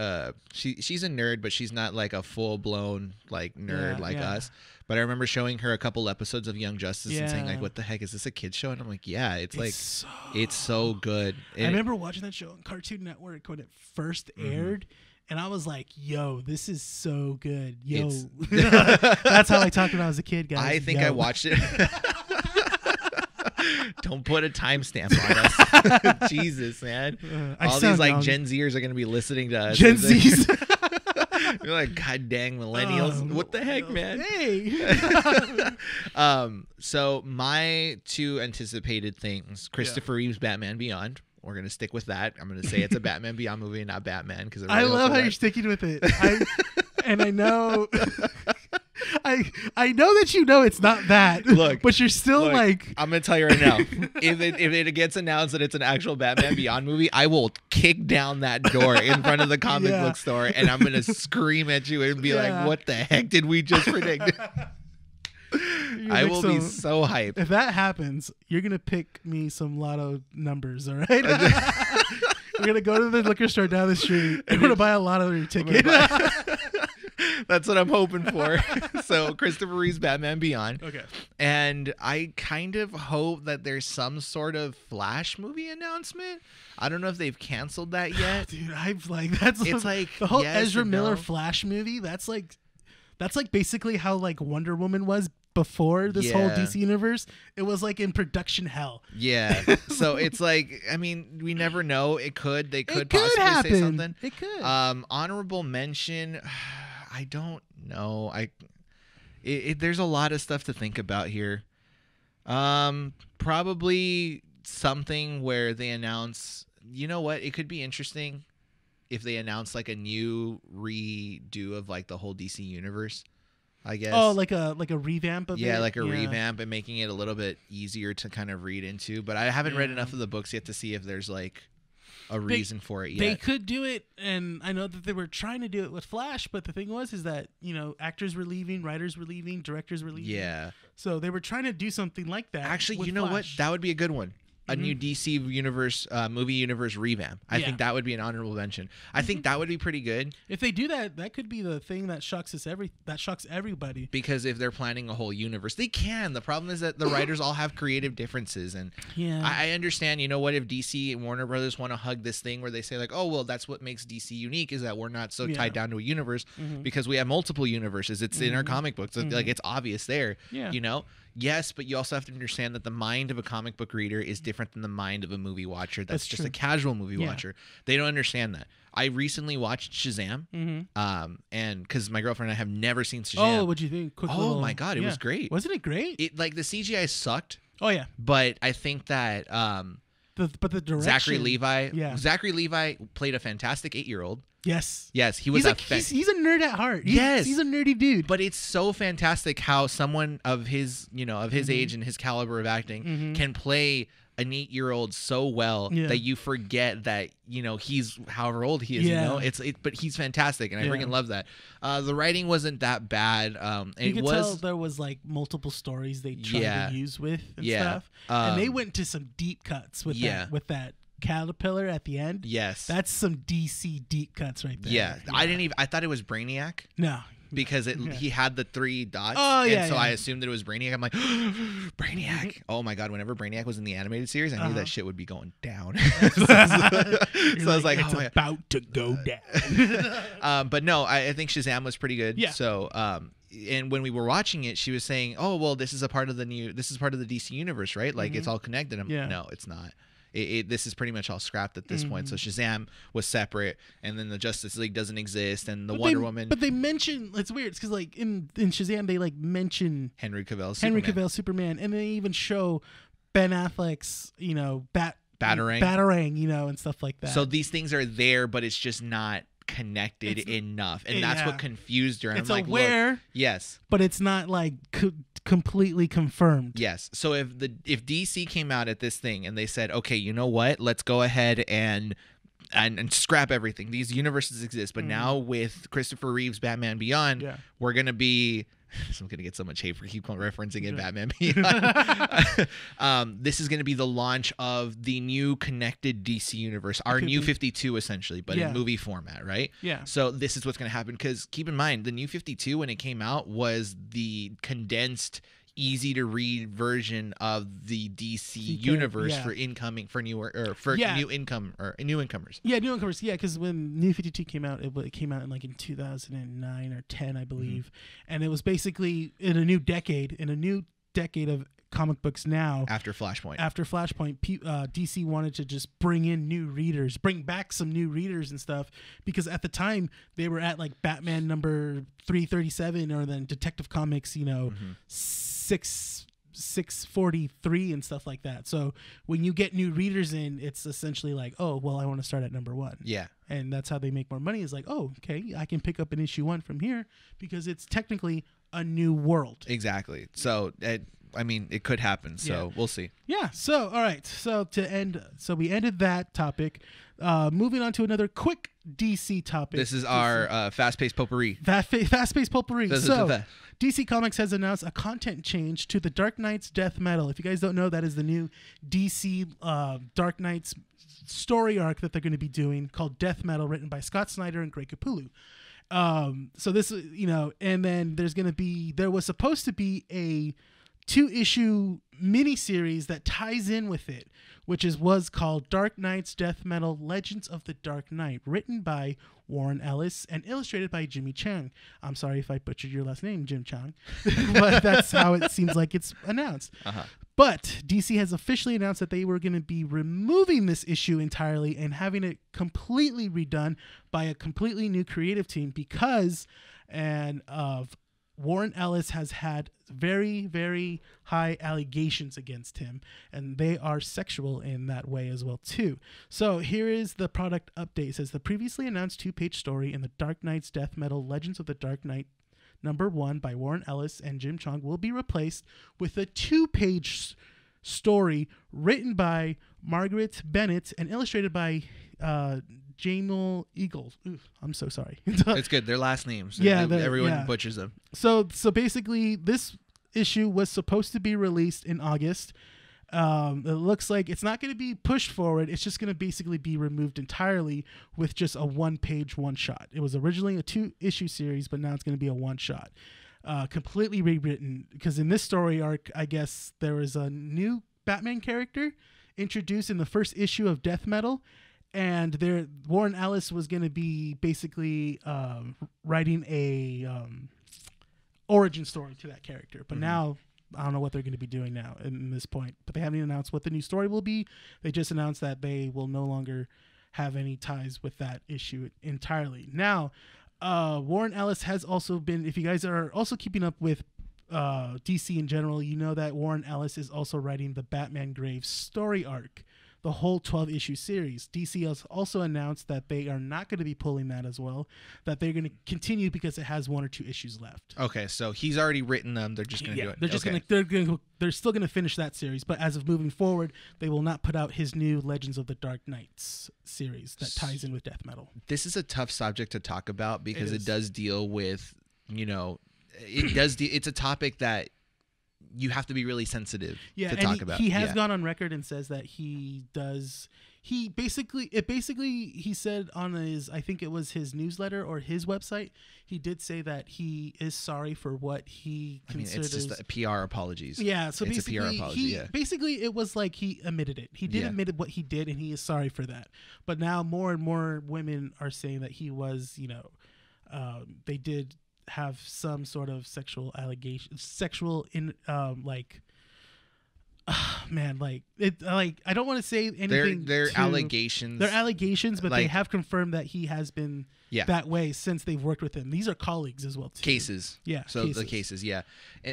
she's a nerd, but she's not like a full blown like nerd like yeah. us. But I remember showing her a couple episodes of Young Justice and saying like, Yeah. "What the heck is this, a kid's show?" And I'm like, "Yeah, it's like so, it's so good." I remember watching that show on Cartoon Network when it first aired. And I was like, yo, this is so good. Yo. That's how I talked when I was a kid, guys. I think Yo. I watched it. Don't put a timestamp on us. Jesus, man. I All these sound like young. Gen Zers are going to be listening to us. Gen Zs. You're like, God dang millennials. What the heck, man? Hey. So my two anticipated things, Christopher Reeve's Batman Beyond. We're going to stick with that. I'm going to say it's a Batman Beyond movie and not Batman. Because I love how you're sticking with it. And I know... I know that you know it's not that. Look, but you're still like... I'm going to tell you right now. if it gets announced that it's an actual Batman Beyond movie, I will kick down that door in front of the comic book store and I'm going to scream at you and be like, what the heck did we just predict? I will be so hyped. If that happens, you're going to pick me some lotto numbers, all right? We're going to go to the liquor store down the street and we're going to buy a lottery ticket. That's what I'm hoping for. So Christopher Reeve's Batman Beyond. Okay. And I kind of hope that there's some sort of Flash movie announcement. I don't know if they've canceled that yet. Dude, it's like the the whole Ezra Miller Flash movie. That's like basically how like Wonder Woman was, before this whole Yeah. DC universe, it was like in production hell. Yeah. So it's like, I mean, we never know. They could It possibly happen. say something. It could. Honorable mention. I don't know. There's a lot of stuff to think about here. Probably something where they announce, you know what? It could be interesting if they announce like a new redo of like the whole DC universe, I guess. Oh, like a revamp of it? Yeah, like a revamp and making it a little bit easier to kind of read into. But I haven't read enough of the books yet to see if there's like a reason for it yet. They could do it, and I know that they were trying to do it with Flash, but the thing is that, you know, actors were leaving, writers were leaving, directors were leaving. Yeah. So they were trying to do something like that. Actually, with you know what? Flash. That would be a good one. A new DC universe, movie universe revamp. I think that would be an honorable mention. I think that would be pretty good. If they do that, that could be the thing that shocks everybody. Because if they're planning a whole universe, they can. The problem is that the writers all have creative differences, and I understand. You know what? If DC and Warner Brothers want to hug this thing where they say like, oh well, that's what makes DC unique is that we're not so tied down to a universe because we have multiple universes. It's in our comic books. Like it's obvious there. Yeah. You know. Yes, but you also have to understand that the mind of a comic book reader is different than the mind of a movie watcher. That's just true. a casual movie watcher. They don't understand that. I recently watched Shazam, and because my girlfriend and I have never seen Shazam. Oh, what'd you think? My God, it was great. Wasn't it great? It like the CGI sucked. Oh yeah, but I think that but the direction. Zachary Levi played a fantastic 8-year-old. Yes, he was he's a nerd at heart. He's a nerdy dude. But it's so fantastic how someone of his age and his caliber of acting can play an 8-year-old so well that you forget that he's however old he is. But he's fantastic, and I freaking love that. The writing wasn't that bad. You could tell there was like multiple stories they tried to use with and stuff, and they went to some deep cuts with that caterpillar at the end. Yes, that's some DC deep cuts right there. Yeah. I thought it was Brainiac. No. Because he had the 3 dots. Oh, yeah. And so I assumed that it was Brainiac. I'm like, Brainiac. Oh my God. Whenever Brainiac was in the animated series, I knew that shit would be going down. So I was like, it's about to go down. But no, I think Shazam was pretty good. Yeah. So, and when we were watching it, she was saying, oh, well, this is part of the DC universe, right? Like it's all connected. No, it's not. This is pretty much all scrapped at this point. So Shazam was separate, and then the Justice League doesn't exist, and Wonder Woman. But they mention, it's weird. It's because like in Shazam they like mention Henry Cavill Superman, and they even show Ben Affleck's Batarang, and stuff like that. So these things are there, but it's just not connected enough, and that's what confused her. And it's I'm like, aware, look, yes, but it's not like completely confirmed. Yes. So if DC came out at this thing and they said, okay, you know what, let's go ahead and scrap everything. These universes exist, but now with Christopher Reeve's Batman Beyond, we're gonna be. So I'm gonna get so much hate for keep referencing it. Batman Beyond. This is gonna be the launch of the new connected DC universe, our new 52 essentially, but in movie format, right? Yeah. So this is what's gonna happen because keep in mind the new 52 when it came out was the condensed, easy to read version of the DC universe for new incomers. Yeah, new incomers. Yeah, because when New 52 came out, it came out in 2009 or 10, I believe, and it was basically in a new decade of comic books now. After Flashpoint, DC wanted to just bring back some new readers and stuff because at the time they were at like Batman number 337 or then Detective Comics, 643 and stuff like that. So when you get new readers in, it's essentially like, oh, well, I want to start at number 1. Yeah. And that's how they make more money is like, oh, okay, I can pick up an issue 1 from here because it's technically a new world. Exactly. So it could happen. So we'll see. Yeah. So, all right. So we ended that topic. Moving on to another quick DC topic. This is our fast-paced potpourri. Fast-paced potpourri. So, DC Comics has announced a content change to the Dark Knight's Death Metal. If you guys don't know, that is the new DC Dark Knight's story arc that they're going to be doing called Death Metal, written by Scott Snyder and Greg Capullo. So this, and then there was supposed to be a 2-issue miniseries that ties in with it, which was called Dark Knight's Death Metal Legends of the Dark Knight, written by Warren Ellis and illustrated by Jimmy Chang. I'm sorry if I butchered your last name, Jim Chang, but that's how it seems like it's announced. But DC has officially announced that they were going to be removing this issue entirely and having it completely redone by a completely new creative team because of Warren Ellis has had very, very high allegations against him, and they are sexual in that way as well too. So here is the product update. It says the previously announced 2-page story in the Dark Knight's Death Metal Legends of the Dark Knight #1 by Warren Ellis and Jim Chong will be replaced with a 2-page story written by Margaret Bennett and illustrated by Jamal Eagles. Ooh, I'm so sorry. It's good. Their last names. Yeah, everyone butchers them. So basically, this issue was supposed to be released in August. It looks like it's not going to be pushed forward. It's just going to basically be removed entirely with just a 1-page one-shot. It was originally a 2-issue series, but now it's going to be a one-shot. Completely rewritten because in this story arc, I guess there was a new Batman character introduced in the first issue of Death Metal. And Warren Ellis was going to be basically writing a origin story to that character. But now, I don't know what they're going to be doing now in this point. But they haven't even announced what the new story will be. They just announced that they will no longer have any ties with that issue entirely. Now, Warren Ellis has also been, if you guys are also keeping up with DC in general, you know that Warren Ellis is also writing the Batman Graves story arc, the whole 12-issue series. DC has also announced that they are not going to be pulling that as well, that they're going to continue because it has 1 or 2 issues left. Okay, so he's already written them. They're just going to do it. They're still going to finish that series, but as of moving forward, they will not put out his new Legends of the Dark Knights series that ties in with Death Metal. This is a tough subject to talk about because it does deal with, it's a topic that you have to be really sensitive to talk about. He has gone on record and says that he said on his, I think it was his newsletter or his website, he did say that he is sorry for what he considers. It's just PR apologies. Yeah, so it's basically, a PR apology, basically it was like he admitted it. He did admit what he did, and he is sorry for that. But now more and more women are saying that he was, they did have some sort of sexual allegation, I don't want to say anything. They're allegations. They're allegations, but they have confirmed that he has been that way since they've worked with him. These are colleagues as well too. Cases. Yeah. So the cases,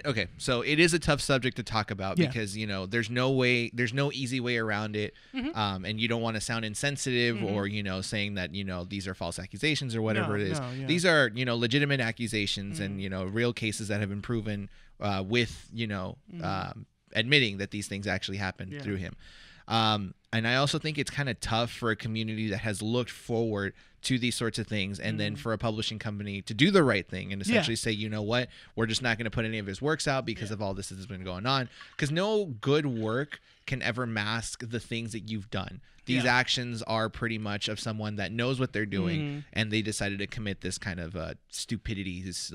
okay. So it is a tough subject to talk about because, there's no easy way around it. And you don't want to sound insensitive or, saying that, these are false accusations or whatever it is. These are, legitimate accusations and, real cases that have been proven with, admitting that these things actually happened through him. And I also think it's kind of tough for a community that has looked forward to these sorts of things and then for a publishing company to do the right thing and essentially say, you know what, we're just not going to put any of his works out because of all this that's been going on. Because no good work can ever mask the things that you've done. These actions are pretty much of someone that knows what they're doing and they decided to commit this kind of stupidity, this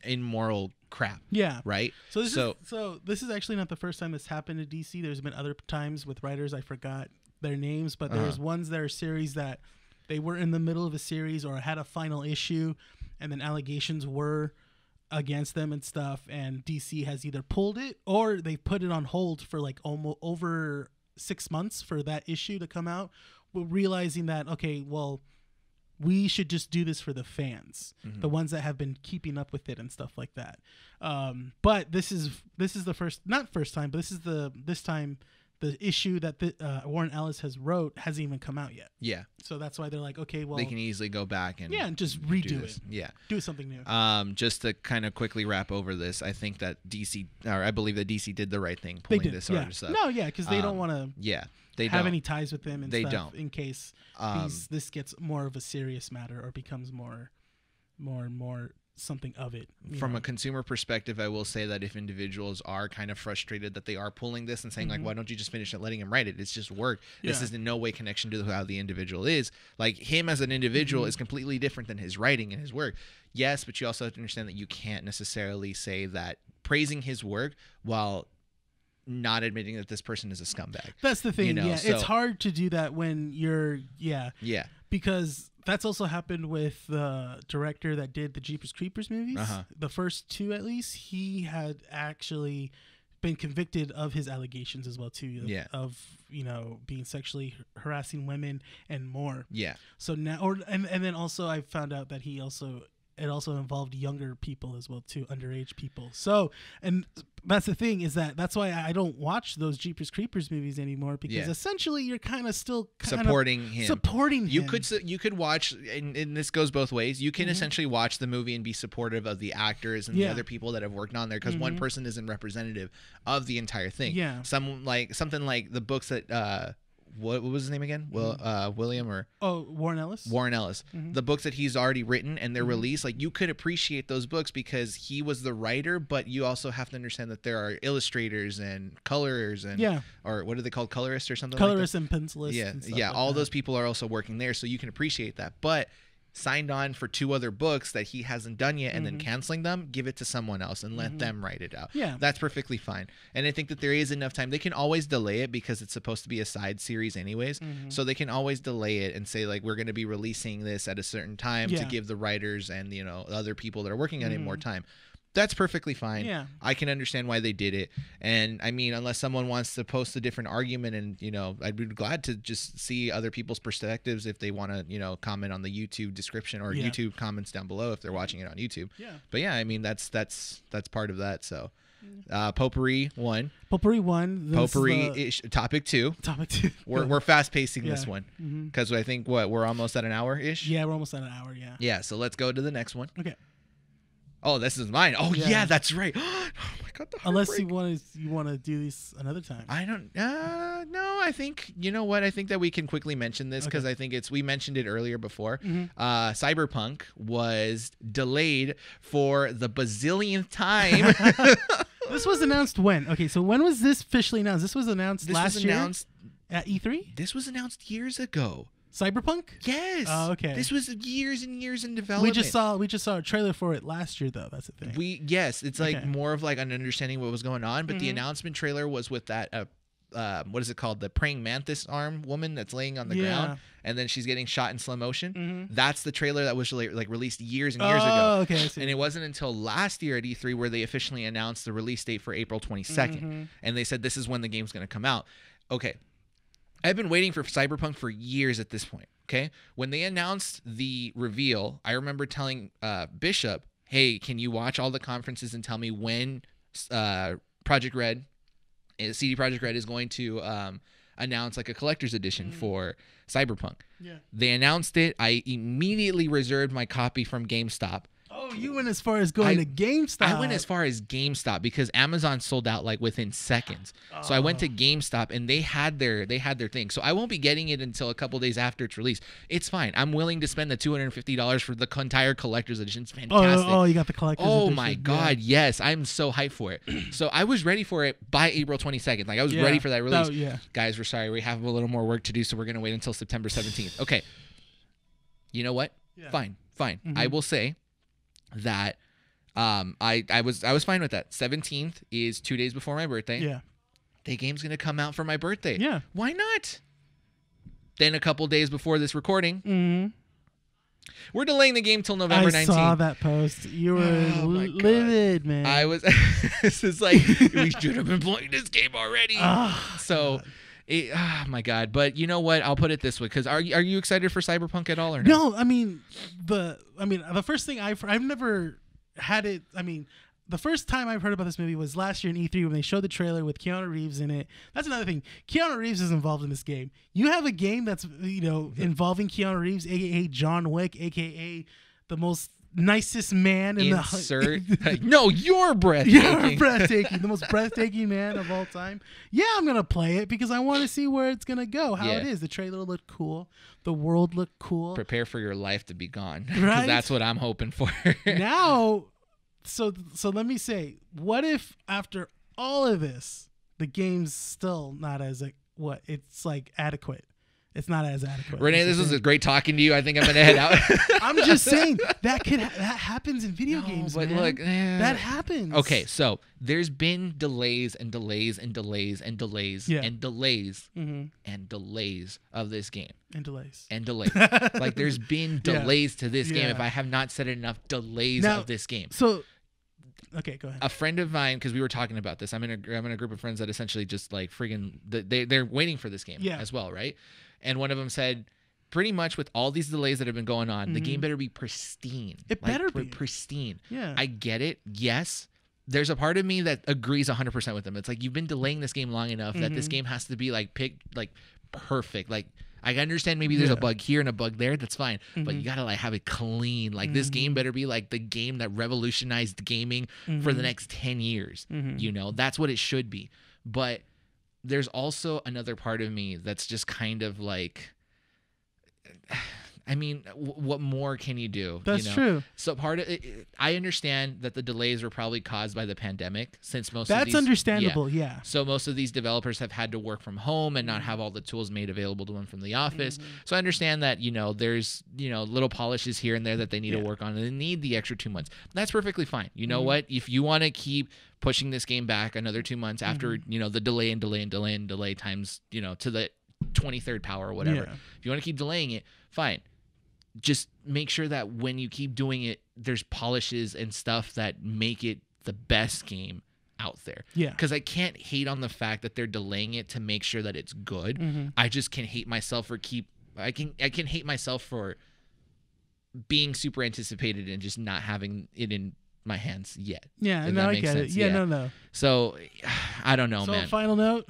immoral crap. Yeah. Right? So this is actually not the first time this happened to DC. There's been other times with writers, I forgot their names, but there's ones that are series that they were in the middle of a series or had a final issue and then allegations were against them and stuff, and DC has either pulled it or they put it on hold for like almost over 6 months for that issue to come out, realizing that, okay, well, we should just do this for the fans, the ones that have been keeping up with it and stuff like that. But this is the not first time, but this time the issue that Warren Ellis has wrote hasn't even come out yet. Yeah. So that's why they're like, okay, well, they can easily go back and just redo it. Yeah. Do something new. Just to kind of quickly wrap over this, I think that I believe that DC did the right thing pulling this sort of stuff. No, because they don't want to. They have don't. any ties with them and they stuff don't. in case this gets more of a serious matter or becomes more something of it. From a consumer perspective, I will say that if individuals are kind of frustrated that they are pulling this and saying like, why don't you just finish it, letting him write it? It's just work. This is in no way connection to how the individual is. Like him as an individual is completely different than his writing and his work. Yes, but you also have to understand that you can't necessarily say that praising his work while not admitting that this person is a scumbag. That's the thing. So, it's hard to do that when you're because that's also happened with the director that did the Jeepers Creepers movies. The first two, at least, he had actually been convicted of his allegations as well too. Of being sexually harassing women and more. So now, and then also I found out that it also involved younger people as well too, underage people. So, and that's the thing is that's why I don't watch those Jeepers Creepers movies anymore, because essentially you're kind of still supporting him. You could watch, and this goes both ways. You can essentially watch the movie and be supportive of the actors and the other people that have worked on there, because one person isn't representative of the entire thing. Something like the books that what was his name again? William or Warren Ellis. The books that he's already written and they're released, like you could appreciate those books because he was the writer, but you also have to understand that there are illustrators and colorers and or what are they called, colorists or something? Colorists and pencilists. All those people are also working there, so you can appreciate that. But signed on for 2 other books that he hasn't done yet and then canceling them, give it to someone else and let them write it out. That's perfectly fine. And I think that there is enough time. They can always delay it because it's supposed to be a side series anyways. So they can always delay it and say like, we're going to be releasing this at a certain time to give the writers and other people that are working on it more time. That's perfectly fine. I can understand why they did it. And I mean, unless someone wants to post a different argument, and I'd be glad to just see other people's perspectives if they want to, comment on the YouTube description or YouTube comments down below if they're watching it on YouTube. But I mean, that's part of that. So Potpourri 1. Potpourri topic 2. We're fast pacing this one because I think we're almost at an hour ish. We're almost at an hour. Yeah. So let's go to the next one. Okay. Oh, this is mine. Oh, yeah, that's right. Oh my God, the unless you want to do this another time. I don't. No, I think what. I think that we can quickly mention this because I think we mentioned it earlier before. Cyberpunk was delayed for the bazillionth time. This was announced when? Okay, so when was this officially announced? This was announced last year at E3. This was announced years ago. Cyberpunk? Yes. Oh, okay. This was years and years in development. We just saw a trailer for it last year, though. That's the thing. It's like more of like an understanding what was going on, but the announcement trailer was with that what is it called? The praying mantis arm woman that's laying on the ground, and then she's getting shot in slow motion. That's the trailer that was like released years and years ago. Okay. And it wasn't until last year at E3 where they officially announced the release date for April 22nd, and they said this is when the game's going to come out. Okay. I've been waiting for Cyberpunk for years at this point, okay? When they announced the reveal, I remember telling Bishop, hey, can you watch all the conferences and tell me when CD Projekt Red is going to announce like a collector's edition for Cyberpunk. They announced it. I immediately reserved my copy from GameStop. Oh, you went as far as going to GameStop. I went as far as GameStop because Amazon sold out like within seconds. So I went to GameStop and they had their thing. So I won't be getting it until a couple days after it's released. It's fine. I'm willing to spend the $250 for the entire collector's edition. It's fantastic. Oh, you got the collector's edition. Oh my God, yes. I'm so hyped for it. So I was ready for it by April 22nd. Like I was ready for that release. Guys, we're sorry. We have a little more work to do, so we're going to wait until September 17th. Okay. You know what? Fine. I will say that I was fine with that. 17th is 2 days before my birthday. The game's gonna come out for my birthday. Why not? Then a couple days before this recording, we're delaying the game till November 19th. I saw that post. You were livid, man. I was. This is like we should have been playing this game already. Oh my God. But you know what? I'll put it this way, because are you excited for Cyberpunk at all or no? No, I mean the first thing I've never had it. I mean, the first time I've heard about this movie was last year in E3 when they showed the trailer with Keanu Reeves in it. That's another thing. Keanu Reeves is involved in this game. You have a game that's involving Keanu Reeves, aka John Wick, aka the most nicest man in Insert. No, you're breathtaking. You're breathtaking. The most breathtaking man of all time. Yeah, I'm going to play it because I want to see where it's going to go, how it is. The trailer looked cool. The world looked cool. Prepare for your life to be gone. Because Right? that's what I'm hoping for. Now, so let me say, what if after all of this, the game's still not as, it's like adequate. It's not as adequate. Rene, this was a great talking to you. I think I'm going to head out. I'm just saying that happens in video games, but man. look, that happens. Okay, so there's been delays and delays and delays and delays and delays and delays of this game. And delays. And delays. Like there's been delays to this game. If I have not said enough, delays of this game. So, okay, go ahead. A friend of mine, because we were talking about this, I'm in a group of friends that essentially just like friggin' they're waiting for this game as well, right? And one of them said, pretty much with all these delays that have been going on, the game better be pristine. It better be pristine. Yeah, I get it. Yes, there's a part of me that agrees 100% with them. It's like you've been delaying this game long enough that this game has to be like perfect. Like I understand maybe there's a bug here and a bug there. That's fine, but you gotta like have it clean. Like this game better be like the game that revolutionized gaming for the next 10 years. You know, that's what it should be. But there's also another part of me that's just kind of like, I mean, what more can you do? That's true. So part of it, I understand that the delays were probably caused by the pandemic, since most that's of these, understandable. Yeah. So most of these developers have had to work from home and not have all the tools made available to them from the office. So I understand that, you know, there's, you know, little polishes here and there that they need to work on, and they need the extra 2 months. That's perfectly fine. You know what? If you want to keep pushing this game back another 2 months after, you know, the delay times, you know, to the 23rd power or whatever. If you want to keep delaying it, fine. Just make sure that when you keep doing it, there's polishes and stuff that make it the best game out there. Yeah. Because I can't hate on the fact that they're delaying it to make sure that it's good. I just can hate myself for I can hate myself for being super anticipated and just not having it in my hands yet. Yeah, no, I get it. Yeah, no. So I don't know, so man. Final note.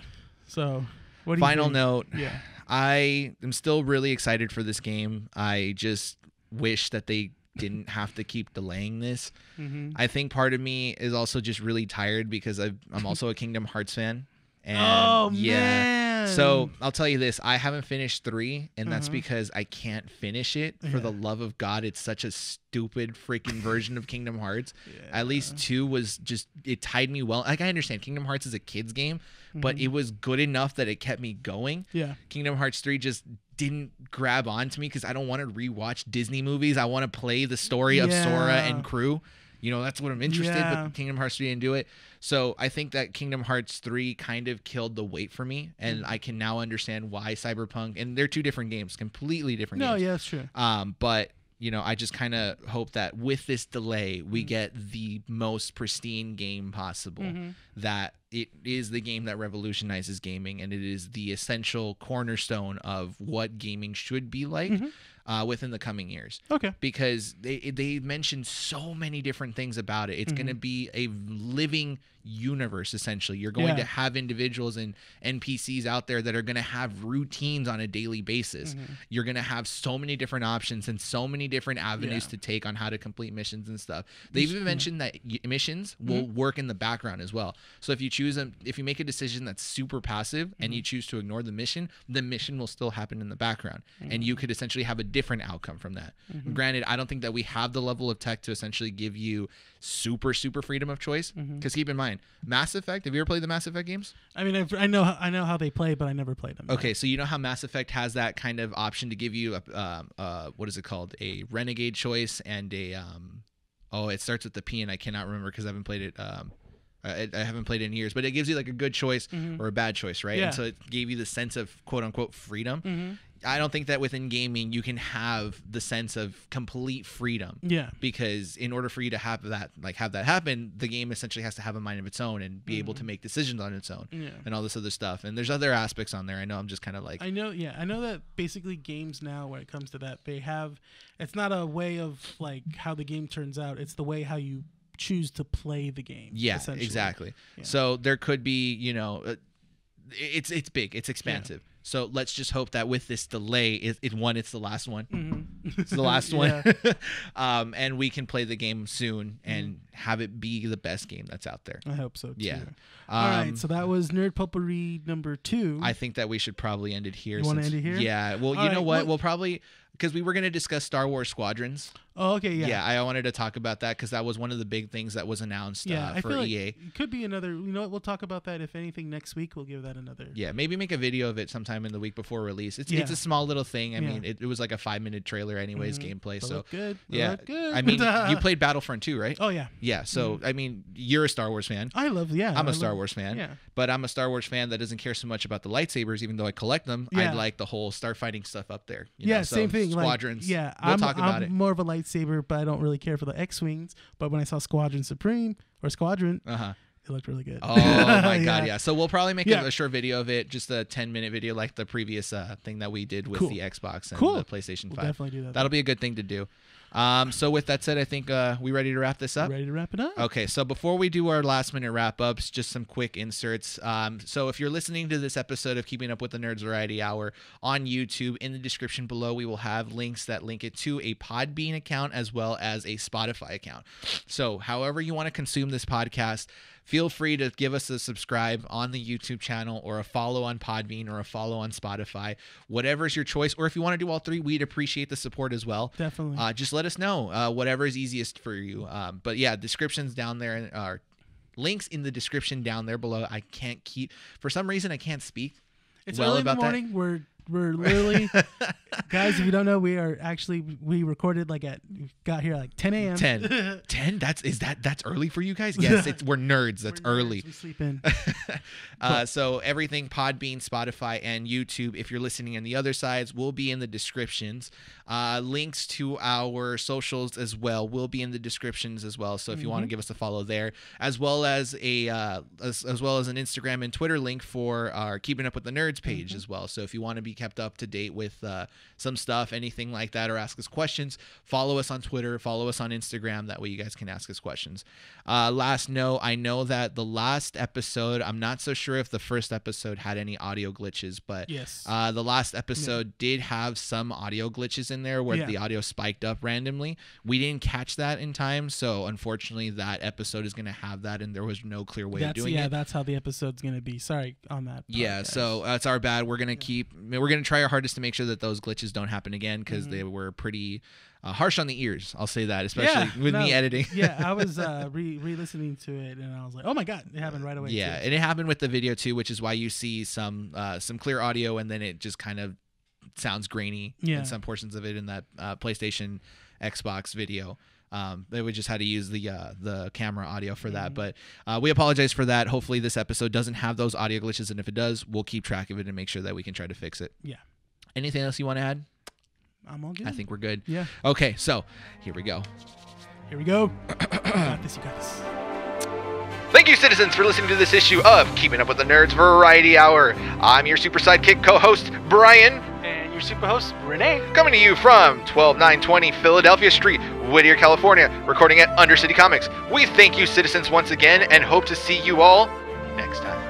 So what do you Final think? note. Yeah. I am still really excited for this game. I just wish that they didn't have to keep delaying this. I think part of me is also just really tired because I'm also a Kingdom Hearts fan. And man. So I'll tell you this, I haven't finished 3, and that's because I can't finish it. For the love of God, it's such a stupid freaking version of Kingdom Hearts. At least 2 was just, it tied me well. Like I understand Kingdom Hearts is a kid's game, but it was good enough that it kept me going. Kingdom Hearts 3 just didn't grab onto me because I don't want to rewatch Disney movies. I want to play the story of Sora and crew. You know, that's what I'm interested in, but Kingdom Hearts 3 didn't do it. So I think that Kingdom Hearts 3 kind of killed the wait for me, and I can now understand why Cyberpunk, and they're 2 different games, completely different games. No, yeah, that's true. But, you know, I just kind of hope that with this delay, we get the most pristine game possible, that it is the game that revolutionizes gaming, and it is the essential cornerstone of what gaming should be like. Within the coming years. Okay. Because they mentioned so many different things about it. It's going to be a living universe, essentially. You're going to have individuals and NPCs out there that are going to have routines on a daily basis. You're going to have so many different options and so many different avenues to take on how to complete missions and stuff. They've even mentioned that missions will work in the background as well. So if you if you make a decision that's super passive and you choose to ignore the mission will still happen in the background. And you could essentially have a different outcome from that. Granted, I don't think that we have the level of tech to essentially give you super freedom of choice, because keep in mind, Mass Effect, have you ever played the Mass Effect games? I mean, I know how they play, but I never played them. Okay, so you know how Mass Effect has that kind of option to give you a what is it called, a renegade choice and a it starts with the P and I cannot remember because I haven't played it. I haven't played it in years, but it gives you like a good choice or a bad choice, right? And so it gave you the sense of quote unquote freedom. I don't think that within gaming you can have the sense of complete freedom. Yeah. Because in order for you to have that happen, the game essentially has to have a mind of its own and be able to make decisions on its own and all this other stuff. And there's other aspects on there. I know I'm just kind of like, I know that basically games now, when it comes to that, it's not a way of like how the game turns out. It's the way how you choose to play the game. Yeah, exactly. Yeah. So there could be, it's big, it's expansive. So let's just hope that with this delay, it's the last one. Mm-hmm. It's the last one. And we can play the game soon and have it be the best game that's out there. I hope so, too. Yeah. All right, so that was Nerd Potpourri number 2. I think that we should probably end it here. You want to end it here? Yeah. Well, you know what? We'll probably... Because we were going to discuss Star Wars Squadrons. Oh, okay, yeah. Yeah, I wanted to talk about that because that was one of the big things that was announced for I feel like EA. It could be another... You know what? We'll talk about that. If anything, next week, we'll give that another... Yeah, maybe make a video of it sometime in the week before release. It's a small little thing. I mean, it was like a 5-minute trailer anyways, gameplay. But so look good. Yeah. Look good. I mean, you played Battlefront 2, right? Oh, yeah. Yeah, so, I mean, you're a Star Wars fan. I'm a Star Wars fan. Yeah. But I'm a Star Wars fan that doesn't care so much about the lightsabers, even though I collect them. Yeah. I like the whole starfighting stuff up there. So same thing. Squadrons. We'll talk about it. I'm more of a lightsaber, but I don't really care for the X-Wings. But when I saw Squadron Supreme, or Squadron, it looked really good. Oh, my God, yeah. So we'll probably make a short video of it, just a 10-minute video like the previous thing that we did with the Xbox and the PlayStation 5. We'll definitely do that. That'll be a good thing to do. So with that said, I think we ready to wrap this up? Ready to wrap it up. Okay, so before we do our last-minute wrap-ups, just some quick inserts. So if you're listening to this episode of Keeping Up with the Nerds Variety Hour on YouTube, in the description below, we will have links that link it to a Podbean account as well as a Spotify account. So however you want to consume this podcast, feel free to give us a subscribe on the YouTube channel or a follow on Podbean or a follow on Spotify. Whatever's your choice. Or if you want to do all three, we'd appreciate the support as well. Definitely. Just let us know. Whatever is easiest for you. But yeah, descriptions down there are links in the description down there below. For some reason, I can't speak. It's early in the morning. We're literally, guys, if you don't know, we recorded got here like 10 a.m. 10? That's early for you guys? Yes, we're nerds. That's early. We sleep in. So everything, Podbean, Spotify, and YouTube, if you're listening on the other sides, will be in the descriptions. Links to our socials as well will be in the descriptions as well. So if you want to give us a follow there, as well as an Instagram and Twitter link for our Keeping Up with the Nerds page as well. So if you want to be kept up to date with some stuff, anything like that, or ask us questions, follow us on Twitter, follow us on Instagram. That way you guys can ask us questions. Last note, I know that the last episode, I'm not so sure if the first episode had any audio glitches, but yes, the last episode did have some audio glitches in there where the audio spiked up randomly. We didn't catch that in time, so unfortunately that episode is going to have that, and there was no clear way of doing it. That's how the episode's going to be. Sorry on that. Yeah, so that's our bad. We're going to try our hardest to make sure that those glitches don't happen again, because they were pretty harsh on the ears. I'll say that, especially with me editing. Yeah, I was re-listening to it, and I was like, oh my God, it happened right away. Yeah, and it happened with the video too, which is why you see some clear audio, and then it just kind of sounds grainy in some portions of it in that PlayStation Xbox video. We just had to use the camera audio for that, but we apologize for that. Hopefully this episode doesn't have those audio glitches, and if it does, we'll keep track of it and make sure that we can try to fix it. Yeah. Anything else you want to add? I'm all good. I think we're good. Yeah. Okay, so here we go. You got this. Thank you, citizens, for listening to this issue of Keeping Up with the Nerds Variety Hour. I'm your super sidekick co-host, Bryan. And your super host, Rene. Coming to you from 12920 Philadelphia Street, Whittier, California, recording at Undercity Comics. We thank you, citizens, once again, and hope to see you all next time.